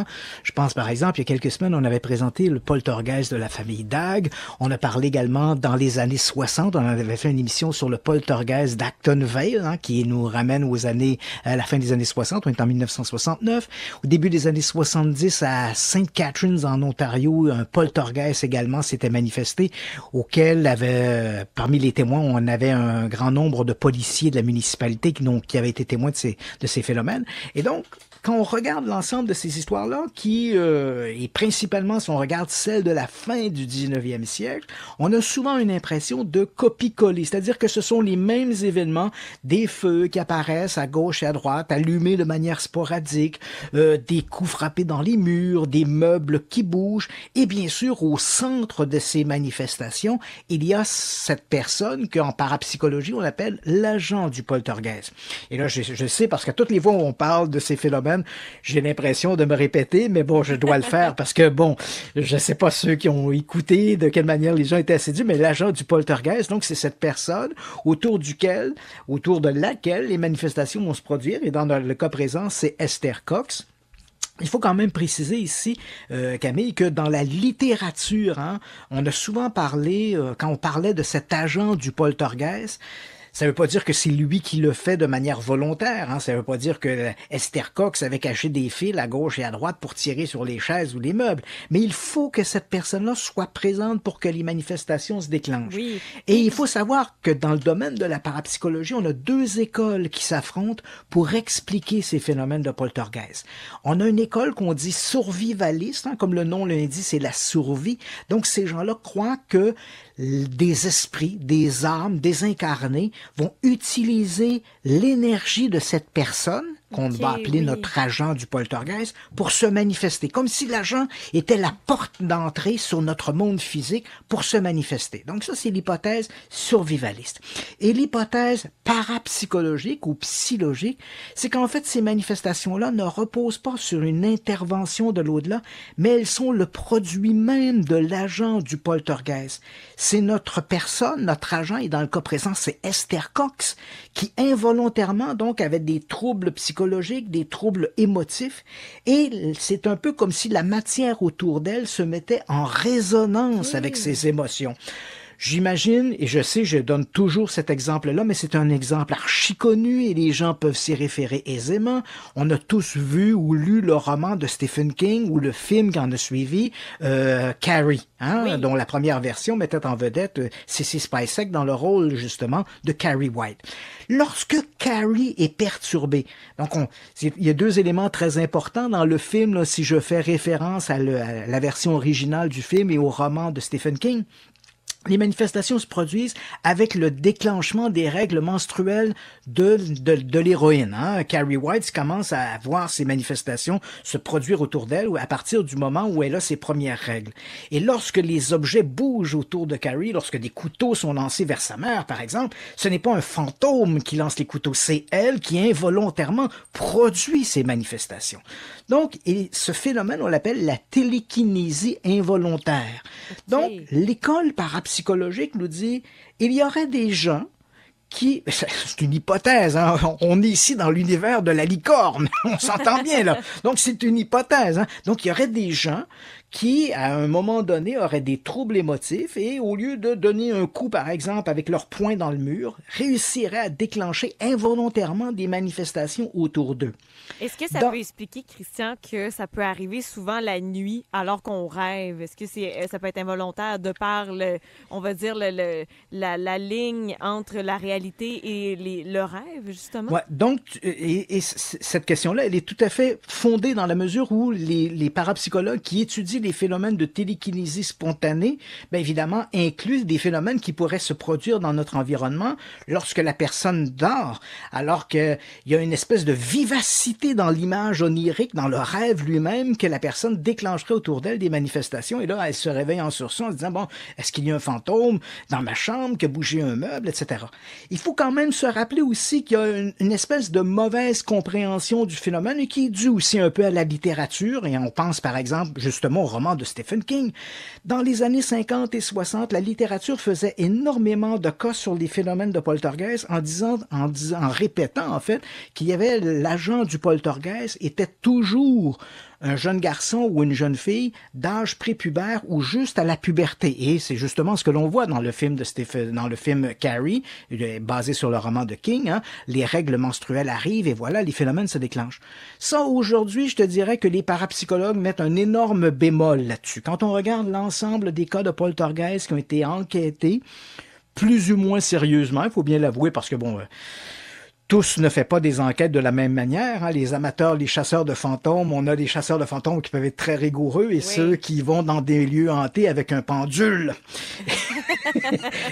Je pense par exemple, il y a quelques semaines, on avait présenté le poltergeist de la famille Dagg. On a parlé également dans les années 60, on avait fait une émission sur le poltergeist d'Acton Vale, qui nous ramène à la fin des années 60, on est en 1969. Au début des années 70, à St. Catharines en Ontario, un poltergeist également s'était manifesté, auquel parmi les témoins, on avait un grand nombre de policiers de la municipalité qui avaient été témoins de ces phénomènes. Et donc, quand on regarde l'ensemble de ces histoires-là, et principalement si on regarde celle de la fin du 19e siècle, on a souvent une impression de copie-coller, c'est-à-dire que ce sont les mêmes événements, des feux qui apparaissent à gauche et à droite, allumés de manière sporadique, des coups frappés dans les murs, des meubles qui bougent, et bien sûr, au centre de ces manifestations, il y a cette personne qu'en parapsychologie, on appelle l'agent du poltergeist. Et là, je sais, parce qu'à toutes les fois où on parle de ces phénomènes, j'ai l'impression de me répéter, mais bon, je dois le faire parce que, bon, je sais pas ceux qui ont écouté, de quelle manière les gens étaient assidus, mais l'agent du poltergeist, donc c'est cette personne autour de laquelle les manifestations vont se produire, et dans le cas présent, c'est Esther Cox. Il faut quand même préciser ici, Camille, que dans la littérature, on a souvent parlé, quand on parlait de cet agent du poltergeist, ça ne veut pas dire que c'est lui qui le fait de manière volontaire. Ça ne veut pas dire que Esther Cox avait caché des fils à gauche et à droite pour tirer sur les chaises ou les meubles. Mais il faut que cette personne-là soit présente pour que les manifestations se déclenchent. Oui. Et il faut savoir que dans le domaine de la parapsychologie, on a 2 écoles qui s'affrontent pour expliquer ces phénomènes de poltergeist. On a une école qu'on dit survivaliste, comme le nom l'indique, c'est la survie. Donc ces gens-là croient que des esprits, des âmes désincarnées vont utiliser l'énergie de cette personne qu'on va appeler notre agent du poltergeist pour se manifester, comme si l'agent était la porte d'entrée sur notre monde physique pour se manifester. Donc ça, c'est l'hypothèse survivaliste. Et l'hypothèse parapsychologique ou psychologique, c'est qu'en fait, ces manifestations-là ne reposent pas sur une intervention de l'au-delà, mais elles sont le produit même de l'agent du poltergeist. C'est notre personne, notre agent, et dans le cas présent, c'est Esther Cox, qui involontairement, donc, avait des troubles psychologiques, des troubles émotifs, et c'est un peu comme si la matière autour d'elle se mettait en résonance avec ses émotions. J'imagine, et je sais, je donne toujours cet exemple-là, mais c'est un exemple archi connu et les gens peuvent s'y référer aisément. On a tous vu ou lu le roman de Stephen King ou le film qui en a suivi, Carrie, dont la première version mettait en vedette Sissy Spacek dans le rôle, justement, de Carrie White. Lorsque Carrie est perturbée, donc il y a 2 éléments très importants dans le film, là, si je fais référence à la version originale du film et au roman de Stephen King. Les manifestations se produisent avec le déclenchement des règles menstruelles de l'héroïne. Carrie White commence à voir ces manifestations se produire autour d'elle à partir du moment où elle a ses premières règles. Et lorsque les objets bougent autour de Carrie, lorsque des couteaux sont lancés vers sa mère, par exemple, ce n'est pas un fantôme qui lance les couteaux, c'est elle qui involontairement produit ces manifestations. Donc, et ce phénomène, on l'appelle la télékinésie involontaire. Donc, l'école parapsychologique nous dit, il y aurait des gens c'est une hypothèse, hein? On est ici dans l'univers de la licorne, on s'entend bien là. Donc c'est une hypothèse, hein? Donc il y aurait des gens qui, à un moment donné, auraient des troubles émotifs et, au lieu de donner un coup, par exemple, avec leur poing dans le mur, réussiraient à déclencher involontairement des manifestations autour d'eux. Est-ce que ça peut expliquer, Christian, que ça peut arriver souvent la nuit alors qu'on rêve? Est-ce que ça peut être involontaire de par, on va dire, la ligne entre la réalité et le rêve, justement? Ouais, donc, et cette question-là, elle est tout à fait fondée dans la mesure où les parapsychologues qui étudient les phénomènes de télékinésie spontanée, bien évidemment, incluent des phénomènes qui pourraient se produire dans notre environnement lorsque la personne dort, alors qu'il y a une espèce de vivacité dans l'image onirique, dans le rêve lui-même, que la personne déclencherait autour d'elle des manifestations, et là, elle se réveille en sursaut en se disant, bon, est-ce qu'il y a un fantôme dans ma chambre qui a bougé un meuble, etc. Il faut quand même se rappeler aussi qu'il y a une espèce de mauvaise compréhension du phénomène et qui est due aussi un peu à la littérature, et on pense par exemple justement au roman de Stephen King. Dans les années 50 et 60, la littérature faisait énormément de cas sur les phénomènes de poltergeist en répétant en fait qu'il y avait l'agent du poltergeist était toujours un jeune garçon ou une jeune fille d'âge prépubère ou juste à la puberté. Et c'est justement ce que l'on voit dans le film dans le film Carrie, basé sur le roman de King, hein. Les règles menstruelles arrivent et voilà, les phénomènes se déclenchent. Ça, aujourd'hui, je te dirais que les parapsychologues mettent un énorme bémol là-dessus. Quand on regarde l'ensemble des cas de poltergeist qui ont été enquêtés, plus ou moins sérieusement, il faut bien l'avouer, parce que bon... tous ne font pas des enquêtes de la même manière. Hein. Les amateurs, les chasseurs de fantômes, on a des chasseurs de fantômes qui peuvent être très rigoureux et ceux qui vont dans des lieux hantés avec un pendule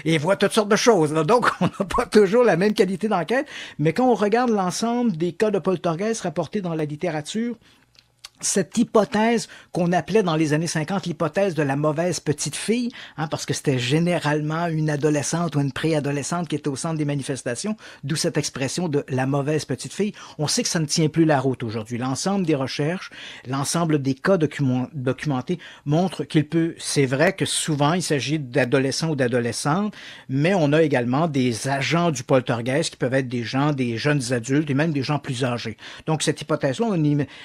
et voient toutes sortes de choses. Là. Donc, on n'a pas toujours la même qualité d'enquête. Mais quand on regarde l'ensemble des cas de poltergeist rapportés dans la littérature, cette hypothèse qu'on appelait dans les années 50 l'hypothèse de la mauvaise petite fille, hein, parce que c'était généralement une adolescente ou une préadolescente qui était au centre des manifestations, d'où cette expression de la mauvaise petite fille. On sait que ça ne tient plus la route aujourd'hui. L'ensemble des recherches, l'ensemble des cas documentés montrent c'est vrai que souvent il s'agit d'adolescents ou d'adolescentes, mais on a également des agents du poltergeist qui peuvent être des jeunes adultes et même des gens plus âgés. Donc cette hypothèse-là,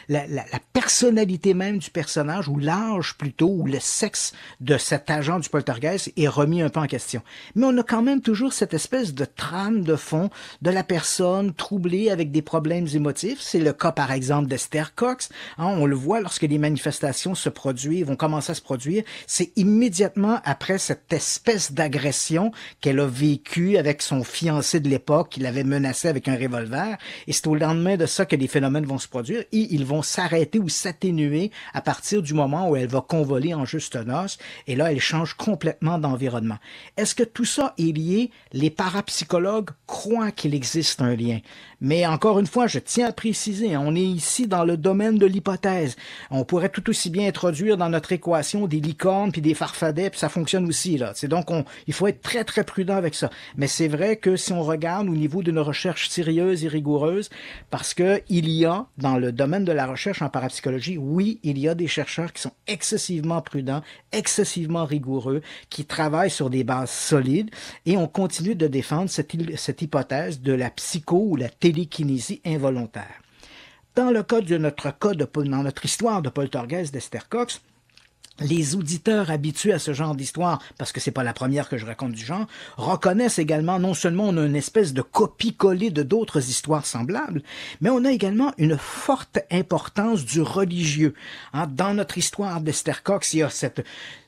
la personnalité même du personnage, ou l'âge plutôt, ou le sexe de cet agent du poltergeist est remis un peu en question. Mais on a quand même toujours cette espèce de trame de fond de la personne troublée avec des problèmes émotifs. C'est le cas, par exemple, d'Esther Cox. Hein, on le voit lorsque les manifestations vont commencer à se produire. C'est immédiatement après cette espèce d'agression qu'elle a vécue avec son fiancé de l'époque, qui l'avait menacé avec un revolver. Et c'est au lendemain de ça que les phénomènes vont se produire et ils vont s'arrêter ou s'atténuer à partir du moment où elle va convoler en juste noces, et là, elle change complètement d'environnement. Est-ce que tout ça est lié? Les parapsychologues croient qu'il existe un lien. Mais encore une fois, je tiens à préciser, on est ici dans le domaine de l'hypothèse. On pourrait tout aussi bien introduire dans notre équation des licornes puis des farfadets, puis ça fonctionne aussi, là. C'est donc, il faut être très, très prudent avec ça. Mais c'est vrai que si on regarde au niveau d'une recherche sérieuse et rigoureuse, parce que il y a, dans le domaine de la recherche en parapsychologie, oui, il y a des chercheurs qui sont excessivement prudents, excessivement rigoureux, qui travaillent sur des bases solides, et on continue de défendre cette hypothèse de la psycho ou la télékinésie involontaire. Dans le cas dans notre histoire de poltergeist d'Esther Cox, les auditeurs habitués à ce genre d'histoire, parce que c'est pas la première que je raconte du genre, reconnaissent également non seulement on a une espèce de copie-collée de d'autres histoires semblables, mais on a également une forte importance du religieux. Hein, dans notre histoire d'Esther Cox, il y a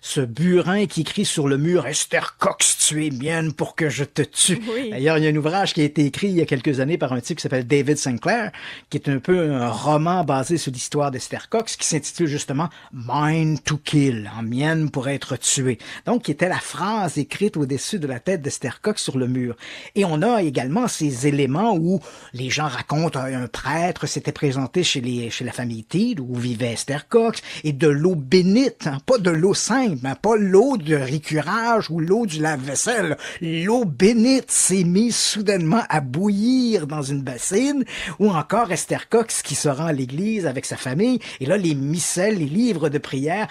ce burin qui écrit sur le mur « Esther Cox, tu es mienne pour que je te tue oui. ». D'ailleurs, il y a un ouvrage qui a été écrit il y a quelques années par un type qui s'appelle David Sinclair, qui est un peu un roman basé sur l'histoire d'Esther Cox, qui s'intitule justement « Mine to Kill ». En mienne pour être tué. Donc, qui était la phrase écrite au-dessus de la tête d'Esther Cox sur le mur. Et on a également ces éléments où les gens racontent un prêtre s'était présenté chez la famille Teed, où vivait Esther Cox, et de l'eau bénite, hein, pas de l'eau simple, hein, pas l'eau de récurage ou l'eau du lave-vaisselle. L'eau bénite s'est mise soudainement à bouillir dans une bassine, ou encore Esther Cox qui se rend à l'église avec sa famille, et là, les missels, les livres de prière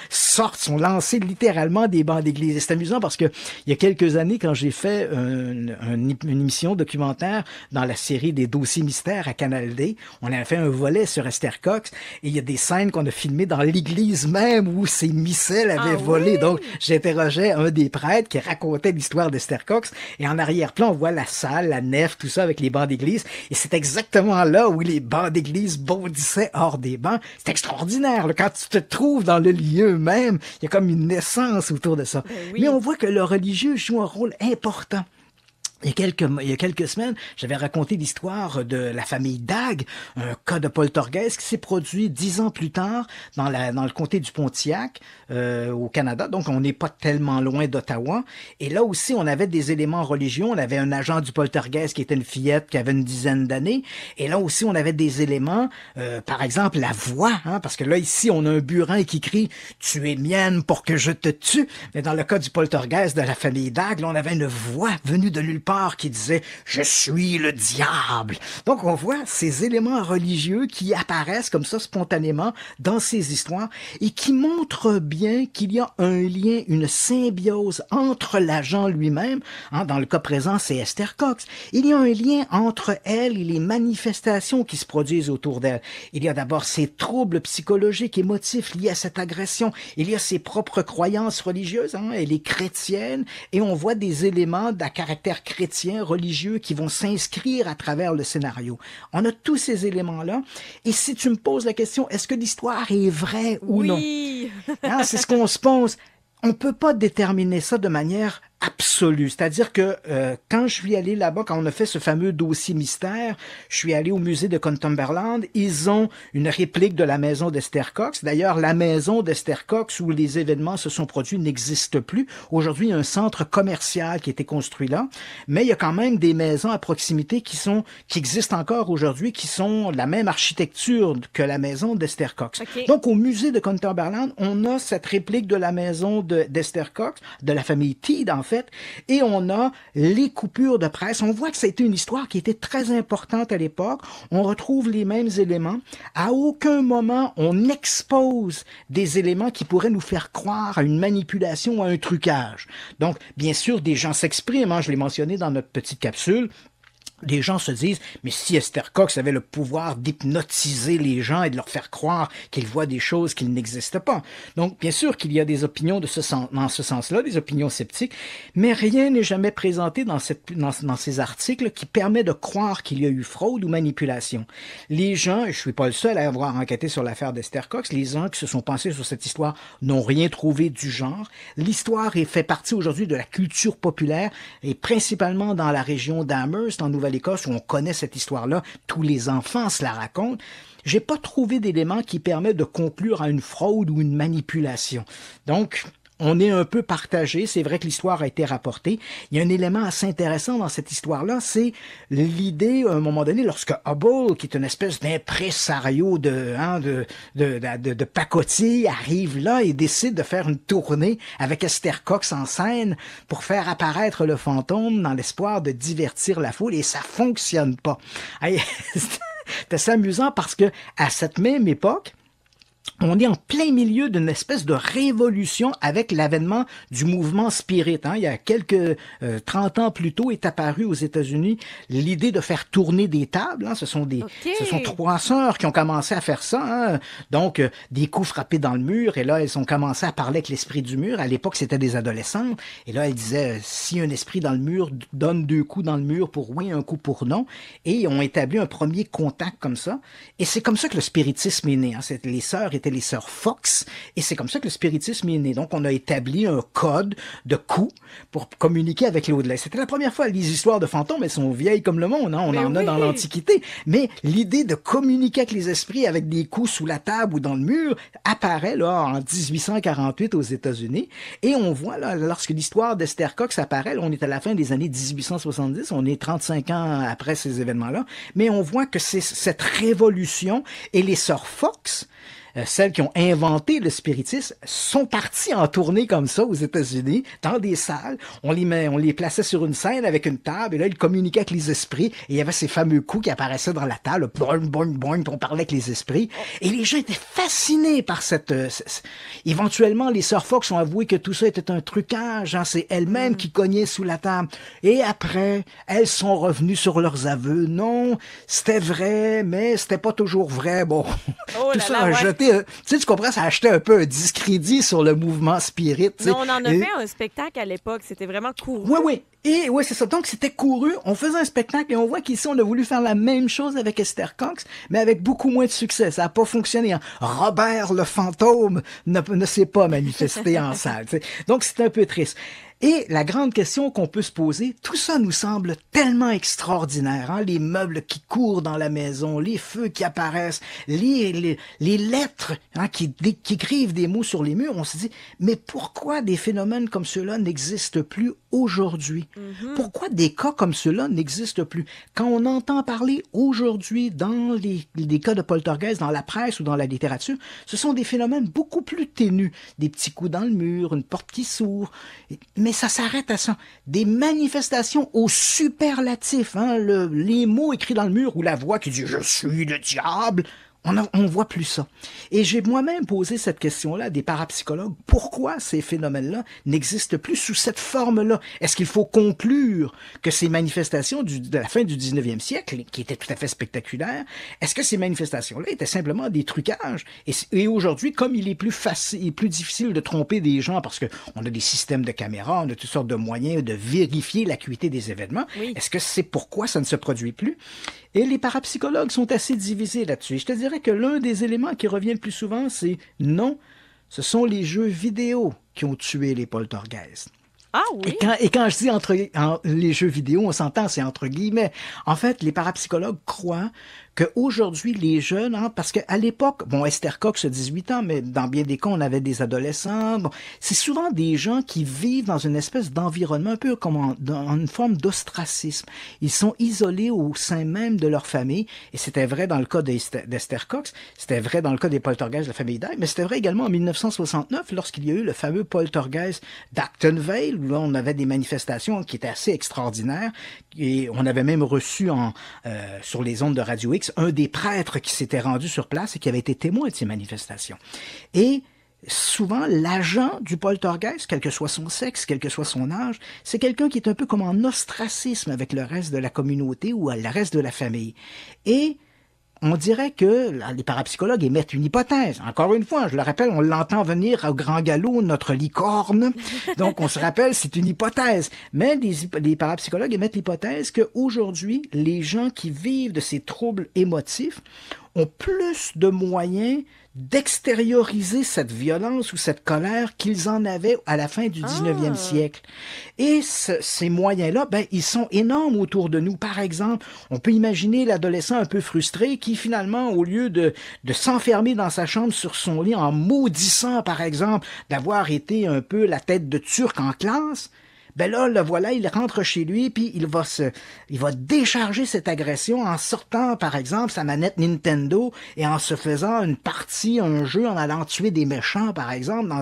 sont lancés littéralement des bancs d'église. Et c'est amusant parce que il y a quelques années, quand j'ai fait une émission documentaire dans la série des dossiers mystères à Canal D, on a fait un volet sur Esther Cox et il y a des scènes qu'on a filmées dans l'église même où ces missels avaient volé. Oui? Donc, j'interrogeais un des prêtres qui racontait l'histoire d'Esther Cox et en arrière-plan, on voit la salle, la nef, tout ça avec les bancs d'église et c'est exactement là où les bancs d'église bondissaient hors des bancs. C'est extraordinaire. Là. Quand tu te trouves dans le lieu même, il y a comme une naissance autour de ça. Oui. Mais on voit que le religieux joue un rôle important. Il y a quelques semaines, j'avais raconté l'histoire de la famille Dag, un cas de poltergeist qui s'est produit 10 ans plus tard dans le comté du Pontiac, au Canada. Donc, on n'est pas tellement loin d'Ottawa. Et là aussi, on avait des éléments religieux. On avait un agent du poltergeist qui était une fillette qui avait une dizaine d'années. Et là aussi, on avait des éléments, par exemple, la voix, parce que là, ici, on a un burin qui crie « Tu es mienne pour que je te tue ». Mais dans le cas du poltergeist de la famille Dag, là, on avait une voix venue de nulle part qui disait « Je suis le diable ». Donc, on voit ces éléments religieux qui apparaissent comme ça spontanément dans ces histoires et qui montrent bien qu'il y a un lien, une symbiose entre l'agent lui-même. Dans le cas présent, c'est Esther Cox. Il y a un lien entre elle et les manifestations qui se produisent autour d'elle. Il y a d'abord ses troubles psychologiques, émotifs liés à cette agression. Il y a ses propres croyances religieuses. Elle est chrétienne et on voit des éléments à caractère chrétien, religieux, qui vont s'inscrire à travers le scénario. On a tous ces éléments-là. Et si tu me poses la question, est-ce que l'histoire est vraie ou non? C'est ce qu'on se pose. On peut pas déterminer ça de manière absolue. C'est-à-dire que quand je suis allé là-bas, quand on a fait ce fameux dossier mystère, je suis allé au musée de Northumberland. Ils ont une réplique de la maison d'Esther Cox. D'ailleurs, la maison d'Esther Cox où les événements se sont produits n'existe plus. Aujourd'hui, il y a un centre commercial qui a été construit là, mais il y a quand même des maisons à proximité qui existent encore aujourd'hui, qui sont la même architecture que la maison d'Esther Cox. Okay. Donc, au musée de Northumberland, on a cette réplique de la maison d'Esther Cox, de la famille Teed, en fait, et on a les coupures de presse. On voit que ça a été une histoire qui était très importante à l'époque. On retrouve les mêmes éléments. À aucun moment, on expose des éléments qui pourraient nous faire croire à une manipulation ou à un trucage. Donc, bien sûr, des gens s'expriment. Je l'ai mentionné dans notre petite capsule. Les gens se disent, mais si Esther Cox avait le pouvoir d'hypnotiser les gens et de leur faire croire qu'ils voient des choses qui n'existent pas. Donc, bien sûr qu'il y a des opinions dans ce sens-là, des opinions sceptiques, mais rien n'est jamais présenté dans ces articles qui permet de croire qu'il y a eu fraude ou manipulation. Les gens, et je suis pas le seul à avoir enquêté sur l'affaire d'Esther Cox, les gens qui se sont pensés sur cette histoire n'ont rien trouvé du genre. L'histoire fait partie aujourd'hui de la culture populaire et principalement dans la région d'Amherst, en Nouvelle-Écosse, où on connaît cette histoire-là, tous les enfants se la racontent. J'ai pas trouvé d'éléments qui permettent de conclure à une fraude ou une manipulation. Donc, on est un peu partagé. C'est vrai que l'histoire a été rapportée. Il y a un élément assez intéressant dans cette histoire-là, c'est l'idée, à un moment donné, lorsque Hubble, qui est une espèce d'impresario de pacotille, arrive là et décide de faire une tournée avec Esther Cox en scène pour faire apparaître le fantôme dans l'espoir de divertir la foule, et ça fonctionne pas. C'est assez amusant parce que à cette même époque, on est en plein milieu d'une espèce de révolution avec l'avènement du mouvement spirit. Il y a quelques 30 ans plus tôt est apparu aux États-Unis l'idée de faire tourner des tables. Ce sont trois sœurs qui ont commencé à faire ça. Donc, des coups frappés dans le mur. Et là, elles ont commencé à parler avec l'esprit du mur. À l'époque, c'était des adolescentes. Et là, elles disaient, si un esprit dans le mur donne 2 coups dans le mur pour oui, 1 coup pour non. Et ils ont établi un premier contact comme ça. Et c'est comme ça que le spiritisme est né. Les sœurs étaient les sœurs Fox, et c'est comme ça que le spiritisme est né. Donc, on a établi un code de coups pour communiquer avec l'au-delà. C'était la première fois. Les histoires de fantômes, elles sont vieilles comme le monde. On en a dans l'Antiquité. Mais l'idée de communiquer avec les esprits avec des coups sous la table ou dans le mur apparaît là en 1848 aux États-Unis. Et on voit là, lorsque l'histoire d'Esther Cox apparaît, là, on est à la fin des années 1870. On est 35 ans après ces événements-là. Mais on voit que c'est cette révolution, et les sœurs Fox celles qui ont inventé le spiritisme, sont parties en tournée comme ça aux États-Unis, dans des salles. On les plaçait sur une scène avec une table, et là, ils communiquaient avec les esprits. Et il y avait ces fameux coups qui apparaissaient dans la table, boing, boing, boing, puis on parlait avec les esprits. Et les gens étaient fascinés par cette... Éventuellement, les sœurs Fox ont avoué que tout ça était un trucage, hein, c'est elles-mêmes qui cognaient sous la table. Et après, elles sont revenues sur leurs aveux. Non, c'était vrai, mais c'était pas toujours vrai. Bon, tout ça a jeté... Tu comprends, ça a acheté un peu un discrédit sur le mouvement spirit. Mais on en a fait un spectacle à l'époque, c'était vraiment cool. Oui. Et oui, c'est ça. Donc, c'était couru. On faisait un spectacle et on voit qu'ici, on a voulu faire la même chose avec Esther Cox, mais avec beaucoup moins de succès. Ça n'a pas fonctionné. Hein. Robert le fantôme ne s'est pas manifesté en salle. T'sais. Donc, c'était un peu triste. Et la grande question qu'on peut se poser, tout ça nous semble tellement extraordinaire. Hein? Les meubles qui courent dans la maison, les feux qui apparaissent, les lettres hein, qui écrivent des mots sur les murs. On se dit, mais pourquoi des phénomènes comme ceux-là n'existent plus aujourd'hui? Pourquoi des cas comme ceux-là n'existent plus? Quand on entend parler aujourd'hui dans les cas de poltergeist, dans la presse ou dans la littérature, ce sont des phénomènes beaucoup plus ténus. Des petits coups dans le mur, une porte qui s'ouvre. Mais ça s'arrête à ça. Des manifestations au superlatif, hein, les mots écrits dans le mur ou la voix qui dit « Je suis le diable ». On voit plus ça. Et j'ai moi-même posé cette question-là à des parapsychologues. Pourquoi ces phénomènes-là n'existent plus sous cette forme-là? Est-ce qu'il faut conclure que ces manifestations de la fin du 19e siècle, qui étaient tout à fait spectaculaires, est-ce que ces manifestations-là étaient simplement des trucages? Et aujourd'hui, comme il est plus facile et plus difficile de tromper des gens parce qu'on a des systèmes de caméras, on a toutes sortes de moyens de vérifier l'acuité des événements, est-ce que c'est pourquoi ça ne se produit plus? Et les parapsychologues sont assez divisés là-dessus. Je te dirais que l'un des éléments qui revient le plus souvent, c'est non, ce sont les jeux vidéo qui ont tué les poltergeists. Ah oui? Et quand je dis les jeux vidéo, on s'entend, c'est entre guillemets. En fait, les parapsychologues croient qu'aujourd'hui, les jeunes, hein, parce qu'à l'époque, bon, Esther Cox a 18 ans, mais dans bien des cas, on avait des adolescents. Bon, c'est souvent des gens qui vivent dans une espèce d'environnement un peu comme dans une forme d'ostracisme. Ils sont isolés au sein même de leur famille, et c'était vrai dans le cas d'Esther Cox, c'était vrai dans le cas des poltergeists de la famille Dye, mais c'était vrai également en 1969, lorsqu'il y a eu le fameux poltergeist d'Acton Vale, où là, on avait des manifestations qui étaient assez extraordinaires, et on avait même reçu sur les ondes de Radio X un des prêtres qui s'était rendu sur place et qui avait été témoin de ces manifestations. Et souvent, l'agent du poltergeist, quel que soit son sexe, quel que soit son âge, c'est quelqu'un qui est un peu comme en ostracisme avec le reste de la communauté ou le reste de la famille. Et on dirait que les parapsychologues émettent une hypothèse. Encore une fois, je le rappelle, on l'entend venir au grand galop, notre licorne. Donc, on se rappelle, c'est une hypothèse. Mais les parapsychologues émettent l'hypothèse qu'aujourd'hui, les gens qui vivent de ces troubles émotifs ont plus de moyens d'extérioriser cette violence ou cette colère qu'ils en avaient à la fin du 19e siècle. Et ces moyens-là, ils sont énormes autour de nous. Par exemple, on peut imaginer l'adolescent un peu frustré qui, finalement, au lieu de s'enfermer dans sa chambre sur son lit en maudissant, par exemple, d'avoir été un peu la tête de Turc en classe, là, le voilà, il rentre chez lui, puis il va décharger cette agression en sortant, par exemple, sa manette Nintendo et en se faisant une partie, un jeu, en allant tuer des méchants, par exemple,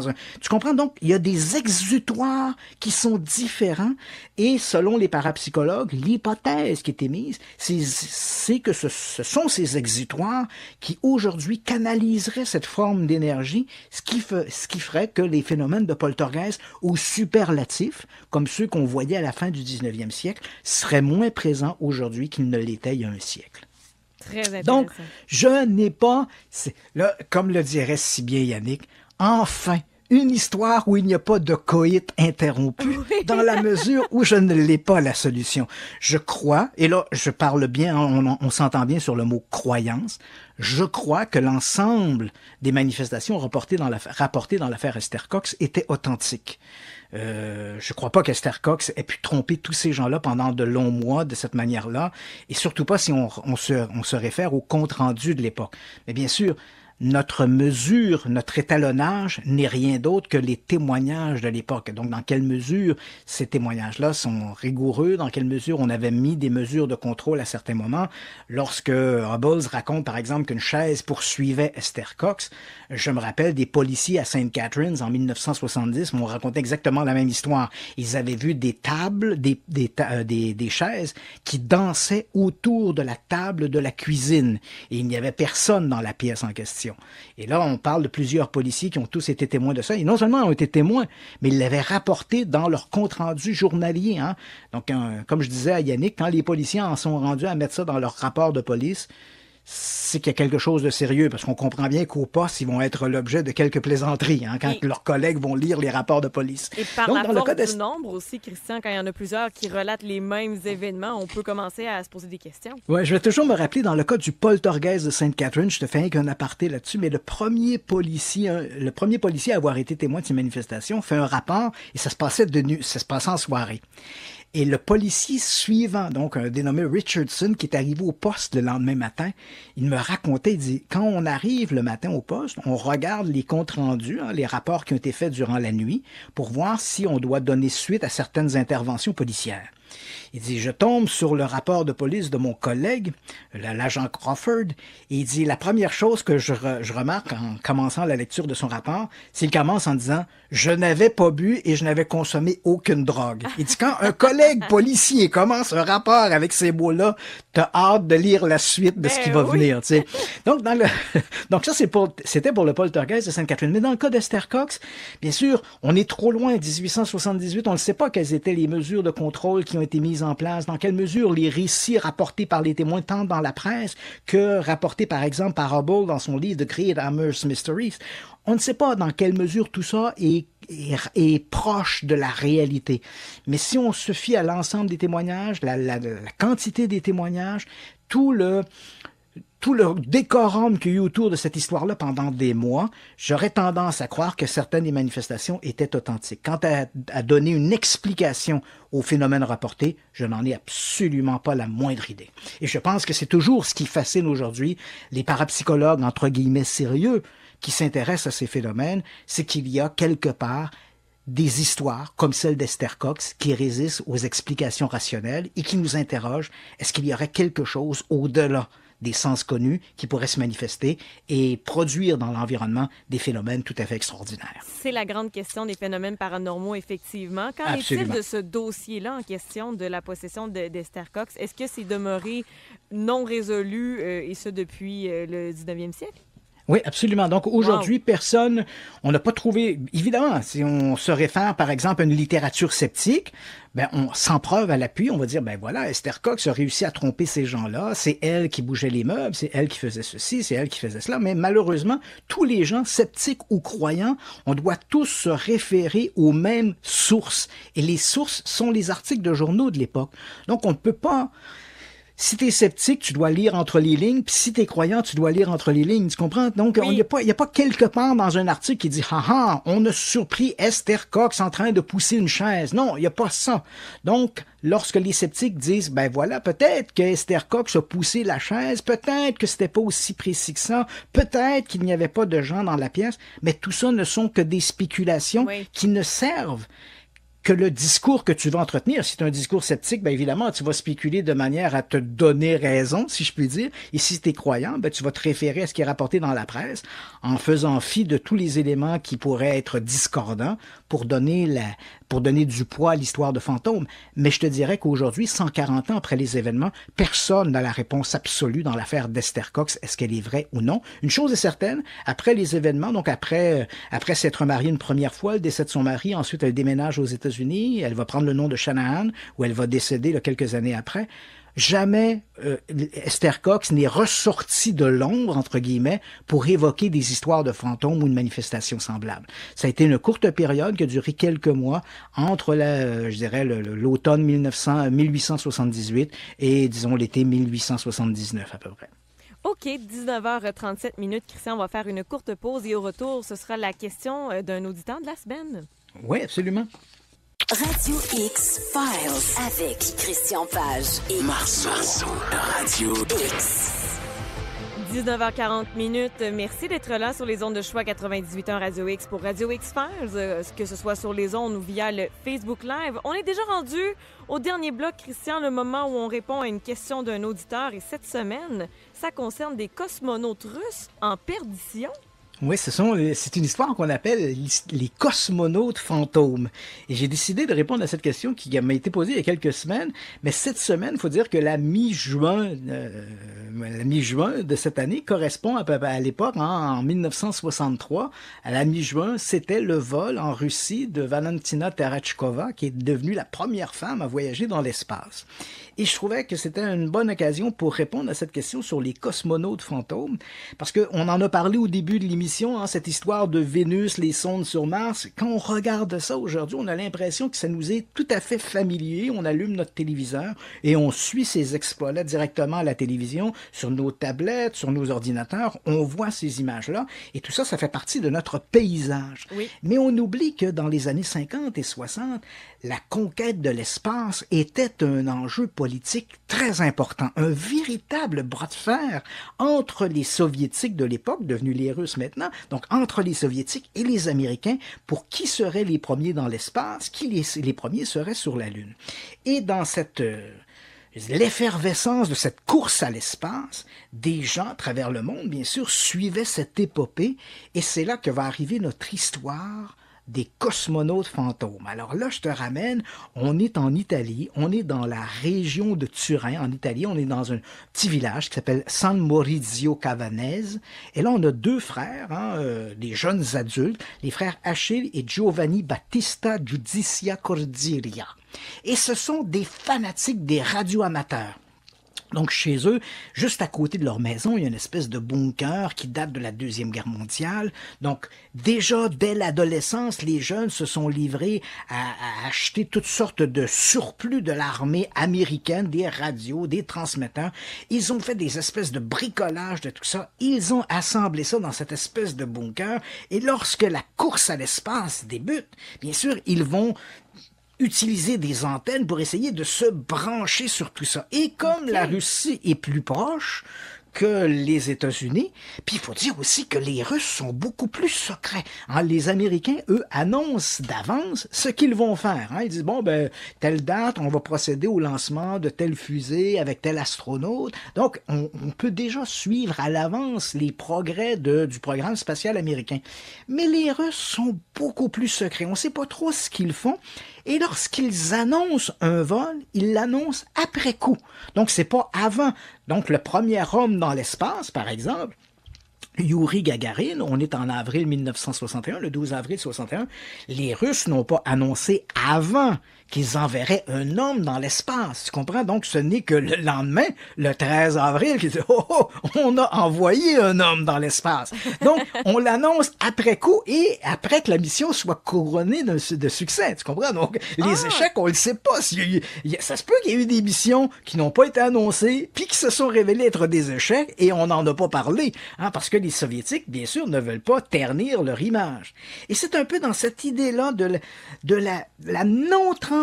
Tu comprends? Donc, il y a des exutoires qui sont différents et selon les parapsychologues, l'hypothèse qui est émise, c'est que ce sont ces exutoires qui, aujourd'hui, canaliseraient cette forme d'énergie, ce qui ferait que les phénomènes de poltergeist ou superlatifs, comme ceux qu'on voyait à la fin du 19e siècle, seraient moins présents aujourd'hui qu'ils ne l'étaient il y a un siècle. Très intéressant. Donc, je n'ai pas, là, comme le dirait si bien Yannick, enfin, une histoire où il n'y a pas de coït interrompu, dans la mesure où je ne l'ai pas la solution. Je crois, et là, je parle bien, on s'entend bien sur le mot croyance, je crois que l'ensemble des manifestations rapportées dans l'affaire Esther Cox étaient authentiques. Je crois pas qu'Esther Cox ait pu tromper tous ces gens-là pendant de longs mois de cette manière-là, et surtout pas si on se réfère au compte-rendu de l'époque. Mais bien sûr, notre mesure, notre étalonnage n'est rien d'autre que les témoignages de l'époque. Donc, dans quelle mesure ces témoignages-là sont rigoureux, dans quelle mesure on avait mis des mesures de contrôle à certains moments. Lorsque Hubbles raconte, par exemple, qu'une chaise poursuivait Esther Cox, je me rappelle des policiers à St. Catharines en 1970 m'ont raconté exactement la même histoire. Ils avaient vu des tables, des chaises qui dansaient autour de la table de la cuisine. Et il n'y avait personne dans la pièce en question. Et là, on parle de plusieurs policiers qui ont tous été témoins de ça. Et non seulement ont été témoins, mais ils l'avaient rapporté dans leur compte-rendu journalier. Hein? Donc, comme je disais à Yannick, quand les policiers en sont rendus à mettre ça dans leur rapport de police, c'est qu'il y a quelque chose de sérieux, parce qu'on comprend bien qu'au poste, ils vont être l'objet de quelques plaisanteries, hein, quand leurs collègues vont lire les rapports de police. Et par la force du nombre aussi, Christian, quand il y en a plusieurs qui relatent les mêmes événements, on peut commencer à se poser des questions. Oui, je vais toujours me rappeler, dans le cas du poltergeist de St. Catharines, je te fais un aparté là-dessus, mais le premier policier à avoir été témoin de ces manifestations fait un rapport, et ça se passait en soirée. Et le policier suivant, donc un dénommé Richardson, qui est arrivé au poste le lendemain matin, il me racontait, il dit, quand on arrive le matin au poste, on regarde les comptes rendus, hein, les rapports qui ont été faits durant la nuit, pour voir si on doit donner suite à certaines interventions policières. Il dit, je tombe sur le rapport de police de mon collègue, l'agent Crawford, et il dit, la première chose que je remarque en commençant la lecture de son rapport, c'est qu'il commence en disant, je n'avais pas bu et je n'avais consommé aucune drogue. Il dit, quand un collègue policier commence un rapport avec ces mots-là, t'as hâte de lire la suite de ce qui va venir, tu sais. Donc ça, c'était pour le poltergeist de St. Catharines. Mais dans le cas d'Esther Cox, bien sûr, on est trop loin, 1878, on ne sait pas quelles étaient les mesures de contrôle qui ont été mises en place, dans quelle mesure les récits rapportés par les témoins, tant dans la presse que rapportés par exemple par Hubble dans son livre The Great Amherst Mysteries. On ne sait pas dans quelle mesure tout ça est proche de la réalité. Mais si on se fie à l'ensemble des témoignages, la quantité des témoignages, tout le décorum qu'il y a eu autour de cette histoire-là pendant des mois, j'aurais tendance à croire que certaines des manifestations étaient authentiques. Quant à donner une explication aux phénomènes rapportés, je n'en ai absolument pas la moindre idée. Et je pense que c'est toujours ce qui fascine aujourd'hui les parapsychologues, entre guillemets, sérieux, qui s'intéressent à ces phénomènes, c'est qu'il y a quelque part des histoires, comme celle d'Esther Cox, qui résistent aux explications rationnelles et qui nous interrogent, est-ce qu'il y aurait quelque chose au-delà des sens connus qui pourraient se manifester et produire dans l'environnement des phénomènes tout à fait extraordinaires. C'est la grande question des phénomènes paranormaux, effectivement. Qu'en est-il de ce dossier-là en question de la possession d'Esther Cox? Est-ce que c'est demeuré non résolu, et ce depuis le 19e siècle? Oui, absolument. Donc aujourd'hui, personne, on n'a pas trouvé, évidemment, si on se réfère par exemple à une littérature sceptique, on sans preuve à l'appui, on va dire, voilà, Esther Cox a réussi à tromper ces gens-là, c'est elle qui bougeait les meubles, c'est elle qui faisait ceci, c'est elle qui faisait cela, mais malheureusement, tous les gens sceptiques ou croyants, on doit tous se référer aux mêmes sources. Et les sources sont les articles de journaux de l'époque. Donc on ne peut pas... Si t'es sceptique, tu dois lire entre les lignes, puis si t'es croyant, tu dois lire entre les lignes, tu comprends? Donc, il n'y a pas quelque part dans un article qui dit « Ah, on a surpris Esther Cox en train de pousser une chaise ». Non, il n'y a pas ça. Donc, lorsque les sceptiques disent « voilà, peut-être que Esther Cox a poussé la chaise, peut-être que c'était pas aussi précis que ça, peut-être qu'il n'y avait pas de gens dans la pièce », mais tout ça ne sont que des spéculations qui ne servent que le discours que tu vas entretenir. Si tu as un discours sceptique, évidemment, tu vas spéculer de manière à te donner raison, si je puis dire. Et si tu es croyant, tu vas te référer à ce qui est rapporté dans la presse en faisant fi de tous les éléments qui pourraient être discordants pour donner du poids à l'histoire de fantômes. Mais je te dirais qu'aujourd'hui, 140 ans après les événements, personne n'a la réponse absolue dans l'affaire d'Esther Cox. Est-ce qu'elle est vraie ou non? Une chose est certaine, après les événements, donc après s'être mariée une première fois, elle décède de son mari, ensuite elle déménage aux États-Unis, elle va prendre le nom de Shanahan, où elle va décéder quelques années après. Jamais Esther Cox n'est ressortie de l'ombre, entre guillemets, pour évoquer des histoires de fantômes ou une manifestation semblable. Ça a été une courte période qui a duré quelques mois entre l'automne 1878 et, disons, l'été 1879 à peu près. OK, 19h37. Christian, on va faire une courte pause et au retour, ce sera la question d'un auditeur de la semaine. Oui, absolument. Radio X Files avec Christian Page et Marceau. Radio X. 19h40. Merci d'être là sur les ondes de choix 98.1 Radio X pour Radio X Files, que ce soit sur les ondes ou via le Facebook Live. On est déjà rendu au dernier bloc, Christian, le moment où on répond à une question d'un auditeur. Et cette semaine, ça concerne des cosmonautes russes en perdition. Oui, c'est une histoire qu'on appelle les cosmonautes fantômes. Et j'ai décidé de répondre à cette question qui m'a été posée il y a quelques semaines. Mais cette semaine, il faut dire que la mi-juin de cette année correspond à l'époque, en 1963. À la mi-juin, c'était le vol en Russie de Valentina Tereshkova, qui est devenue la première femme à voyager dans l'espace. Et je trouvais que c'était une bonne occasion pour répondre à cette question sur les cosmonautes fantômes, parce qu'on en a parlé au début de l'émission, cette histoire de Vénus, les sondes sur Mars. Quand on regarde ça aujourd'hui, on a l'impression que ça nous est tout à fait familier. On allume notre téléviseur et on suit ces exploits-là directement à la télévision, sur nos tablettes, sur nos ordinateurs. On voit ces images-là et tout ça, ça fait partie de notre paysage. Oui. Mais on oublie que dans les années 50 et 60, la conquête de l'espace était un enjeu politique très important, un véritable bras de fer entre les Soviétiques de l'époque, devenus les Russes maintenant, donc entre les Soviétiques et les Américains, pour qui seraient les premiers dans l'espace, qui les premiers seraient sur la Lune. Et dans cette l'effervescence de cette course à l'espace, des gens à travers le monde, bien sûr, suivaient cette épopée, et c'est là que va arriver notre histoire des cosmonautes fantômes. Alors là, je te ramène, on est en Italie, on est dans la région de Turin, en Italie, on est dans un petit village qui s'appelle San Maurizio Cavanese, et là, on a deux frères, des jeunes adultes, les frères Achille et Giovanni Battista Giudicia Cordiria. Et ce sont des fanatiques des radioamateurs. Donc, chez eux, juste à côté de leur maison, il y a une espèce de bunker qui date de la Deuxième Guerre mondiale. Donc, déjà, dès l'adolescence, les jeunes se sont livrés à acheter toutes sortes de surplus de l'armée américaine, des radios, des transmetteurs. Ils ont fait des espèces de bricolage de tout ça. Ils ont assemblé ça dans cette espèce de bunker. Et lorsque la course à l'espace débute, bien sûr, ils vont utiliser des antennes pour essayer de se brancher sur tout ça. Et comme la Russie est plus proche que les États-Unis, puis il faut dire aussi que les Russes sont beaucoup plus secrets. Les Américains, eux, annoncent d'avance ce qu'ils vont faire. Ils disent, telle date, on va procéder au lancement de telle fusée avec tel astronaute. Donc, on peut déjà suivre à l'avance les progrès du programme spatial américain. Mais les Russes sont beaucoup plus secrets. On ne sait pas trop ce qu'ils font. Et lorsqu'ils annoncent un vol, ils l'annoncent après coup. Donc, c'est pas avant. Donc, le premier homme dans l'espace, par exemple, Yuri Gagarin, on est en avril 1961, le 12 avril 61, les Russes n'ont pas annoncé avant qu'ils enverraient un homme dans l'espace. Tu comprends? Donc, ce n'est que le lendemain, le 13 avril, qu'ils disent « Oh, on a envoyé un homme dans l'espace. » Donc, on l'annonce après coup et après que la mission soit couronnée de succès. Tu comprends? Donc, les échecs, on le sait pas. Ça se peut qu'il y ait eu des missions qui n'ont pas été annoncées puis qui se sont révélées être des échecs et on n'en a pas parlé. Parce que les Soviétiques, bien sûr, ne veulent pas ternir leur image. Et c'est un peu dans cette idée-là de la non-transparence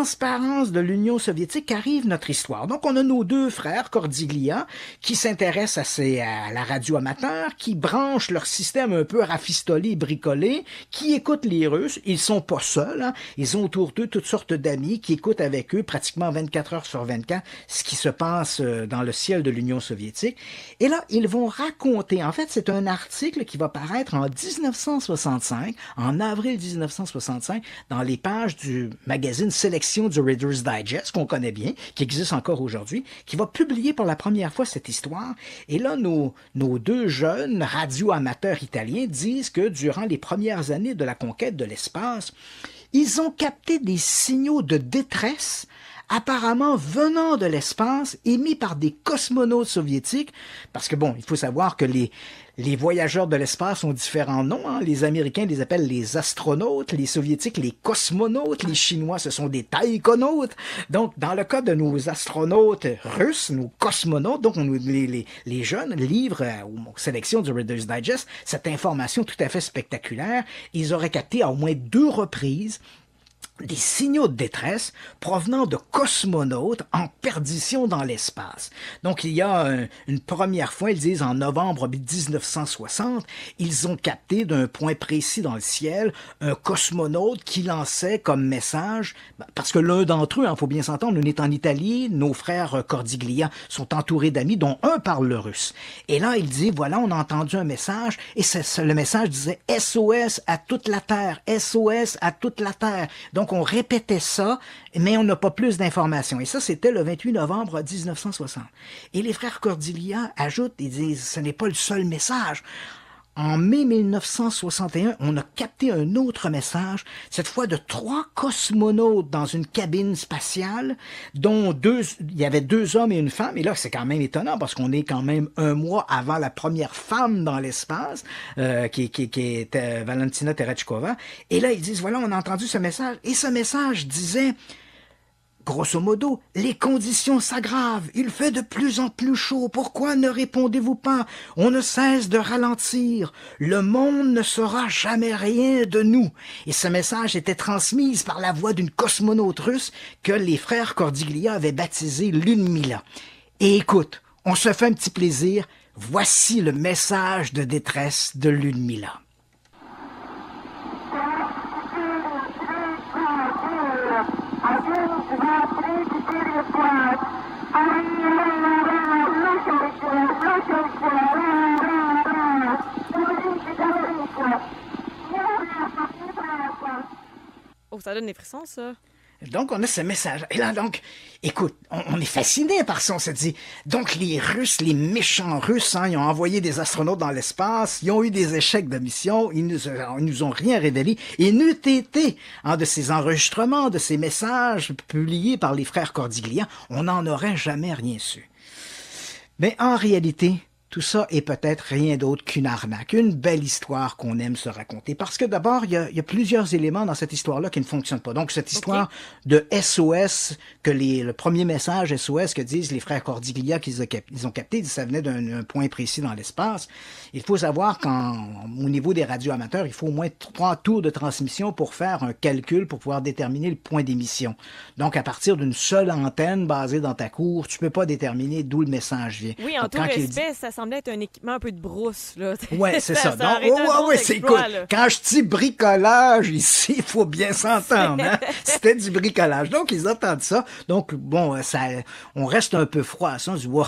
de l'Union soviétique qu'arrive notre histoire. Donc, on a nos deux frères, Cordiglia, qui s'intéressent à la radio amateur, qui branchent leur système un peu rafistolé et bricolé, qui écoutent les Russes. Ils sont pas seuls. Ils ont autour d'eux toutes sortes d'amis qui écoutent avec eux pratiquement 24 heures sur 24 ce qui se passe dans le ciel de l'Union soviétique. Et là, ils vont raconter, en fait, c'est un article qui va paraître en 1965, en avril 1965, dans les pages du magazine Sélection du Reader's Digest, qu'on connaît bien, qui existe encore aujourd'hui, qui va publier pour la première fois cette histoire. Et là, nos deux jeunes radioamateurs italiens disent que durant les premières années de la conquête de l'espace, ils ont capté des signaux de détresse apparemment venant de l'espace, émis par des cosmonautes soviétiques, parce que il faut savoir que les voyageurs de l'espace ont différents noms. Les Américains les appellent les astronautes, les Soviétiques les cosmonautes, les Chinois ce sont des taïkonautes. Donc, dans le cas de nos astronautes russes, nos cosmonautes, donc les jeunes livrent aux sélections du Reader's Digest cette information tout à fait spectaculaire. Ils auraient capté à au moins 2 reprises des signaux de détresse provenant de cosmonautes en perdition dans l'espace. Donc, il y a une première fois, ils disent en novembre 1960, ils ont capté d'un point précis dans le ciel un cosmonaute qui lançait comme message, parce que l'un d'entre eux, il faut bien s'entendre, on est en Italie, nos frères Cordiglia sont entourés d'amis, dont un parle le russe. Et là, il dit, voilà, on a entendu un message, et le message disait « SOS à toute la Terre, SOS à toute la Terre ». Donc, on répétait ça, mais on n'a pas plus d'informations. Et ça, c'était le 28 novembre 1960. Et les frères Cordiglia ajoutent, ils disent, ce n'est pas le seul message. En mai 1961, on a capté un autre message, cette fois de 3 cosmonautes dans une cabine spatiale, dont il y avait 2 hommes et une femme. Et là, c'est quand même étonnant parce qu'on est quand même 1 mois avant la première femme dans l'espace, qui était Valentina Tereshkova. Et là, ils disent, voilà, on a entendu ce message. Et ce message disait... Grosso modo, les conditions s'aggravent. Il fait de plus en plus chaud. Pourquoi ne répondez-vous pas? On ne cesse de ralentir. Le monde ne saura jamais rien de nous. Et ce message était transmis par la voix d'une cosmonaute russe que les frères Cordiglia avaient baptisée Ludmila. Et écoute, on se fait un petit plaisir. Voici le message de détresse de Ludmila. Oh, ça donne des frissons, ça. Donc, on a ce message. Et là, donc, écoute, on est fasciné par ça. On s'est dit, donc les Russes, les méchants Russes, ils ont envoyé des astronautes dans l'espace, ils ont eu des échecs de mission, ils nous ont rien révélé. Et n'eût été, de ces enregistrements, de ces messages publiés par les frères Cordiglia, on n'en aurait jamais rien su. Mais en réalité... tout ça est peut-être rien d'autre qu'une arnaque, une belle histoire qu'on aime se raconter. Parce que d'abord, il y a plusieurs éléments dans cette histoire-là qui ne fonctionnent pas. Donc, cette histoire de SOS, le premier message SOS que disent les frères Cordiglia qu'ils ont capté, ça venait d'un point précis dans l'espace. Il faut savoir qu'au niveau des radioamateurs, il faut au moins 3 tours de transmission pour faire un calcul, pour pouvoir déterminer le point d'émission. Donc, à partir d'une seule antenne basée dans ta cour, tu peux pas déterminer d'où le message vient. Oui, en tout respect, ça semblait être un équipement un peu de brousse, là. Ouais, c'est ça. Donc, c'est cool. Quand je dis bricolage ici, il faut bien s'entendre, hein? C'était du bricolage. Donc, ils entendent ça. Donc, bon, on reste un peu froid à ça. On se dit, wow,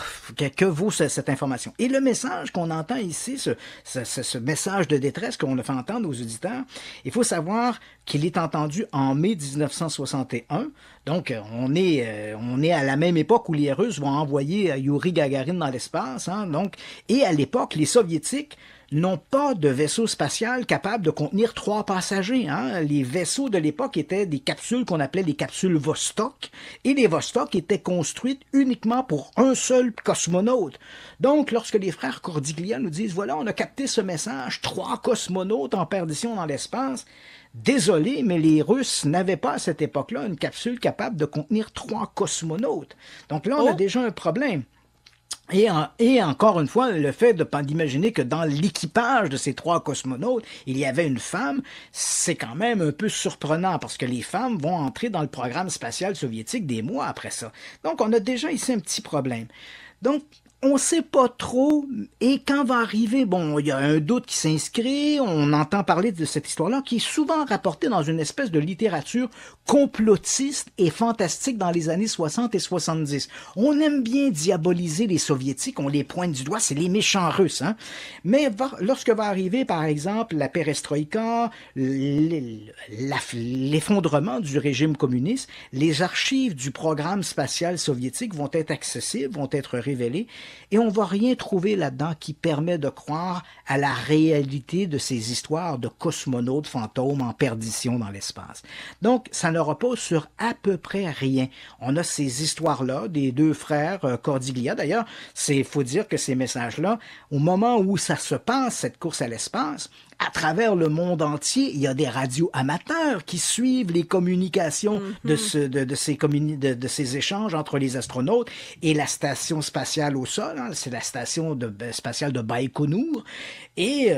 que vaut cette information? Et le message qu'on entend ici, ce message de détresse qu'on a fait entendre aux auditeurs, il faut savoir qu'il est entendu en mai 1961. Donc, on est à la même époque où les Russes vont envoyer Yuri Gagarin dans l'espace, hein, donc, et à l'époque, les Soviétiques n'ont pas de vaisseau spatial capable de contenir 3 passagers. Hein. Les vaisseaux de l'époque étaient des capsules qu'on appelait les capsules Vostok, et les Vostok étaient construites uniquement pour un seul cosmonaute. Donc, lorsque les frères Cordiglia nous disent, voilà, on a capté ce message, 3 cosmonautes en perdition dans l'espace, désolé, mais les Russes n'avaient pas à cette époque-là une capsule capable de contenir 3 cosmonautes. Donc là, on a déjà un problème. Et encore une fois, le fait d'imaginer que dans l'équipage de ces 3 cosmonautes, il y avait une femme, c'est quand même un peu surprenant parce que les femmes vont entrer dans le programme spatial soviétique des mois après ça. Donc, on a déjà ici un petit problème. Donc, on ne sait pas trop, et quand va arriver, bon, il y a un doute qui s'inscrit, on entend parler de cette histoire-là, qui est souvent rapportée dans une espèce de littérature complotiste et fantastique dans les années 60 et 70. On aime bien diaboliser les Soviétiques, on les pointe du doigt, c'est les méchants Russes, hein. Mais lorsque va arriver, par exemple, la perestroïka, l'effondrement du régime communiste, les archives du programme spatial soviétique vont être accessibles, vont être révélées, et on va rien trouver là-dedans qui permet de croire à la réalité de ces histoires de cosmonautes fantômes en perdition dans l'espace. Donc, ça ne repose sur à peu près rien. On a ces histoires-là des 2 frères Cordiglia. D'ailleurs, faut dire que ces messages-là, au moment où ça se passe, cette course à l'espace, à travers le monde entier, il y a des radios amateurs qui suivent les communications de ces échanges entre les astronautes et la station spatiale au sol, hein, c'est la station spatiale de Baïkonour, et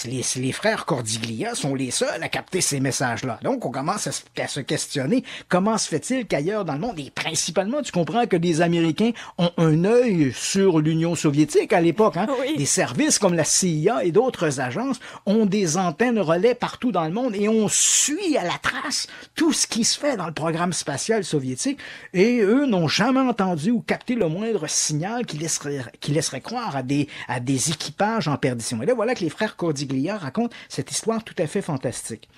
les frères Cordiglia sont les seuls à capter ces messages-là. Donc, on commence à se questionner, comment se fait-il qu'ailleurs dans le monde, et principalement, tu comprends que les Américains ont un œil sur l'Union soviétique à l'époque, hein? Oui. Des services comme la CIA et d'autres agences ont des antennes relais partout dans le monde, et on suit à la trace tout ce qui se fait dans le programme spatial soviétique, et eux n'ont jamais entendu ou capté le moindre signal qui laisserait croire à des équipages en perdition. Et là, voilà que les frères Cordiglia racontent cette histoire tout à fait fantastique.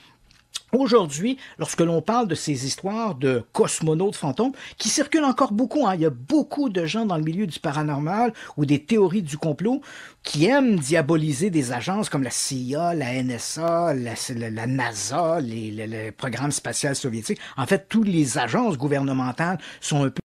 Aujourd'hui, lorsque l'on parle de ces histoires de cosmonautes fantômes, qui circulent encore beaucoup, hein, il y a beaucoup de gens dans le milieu du paranormal ou des théories du complot qui aiment diaboliser des agences comme la CIA, la NSA, la NASA, le programme spatial soviétique. En fait, toutes les agences gouvernementales sont un peu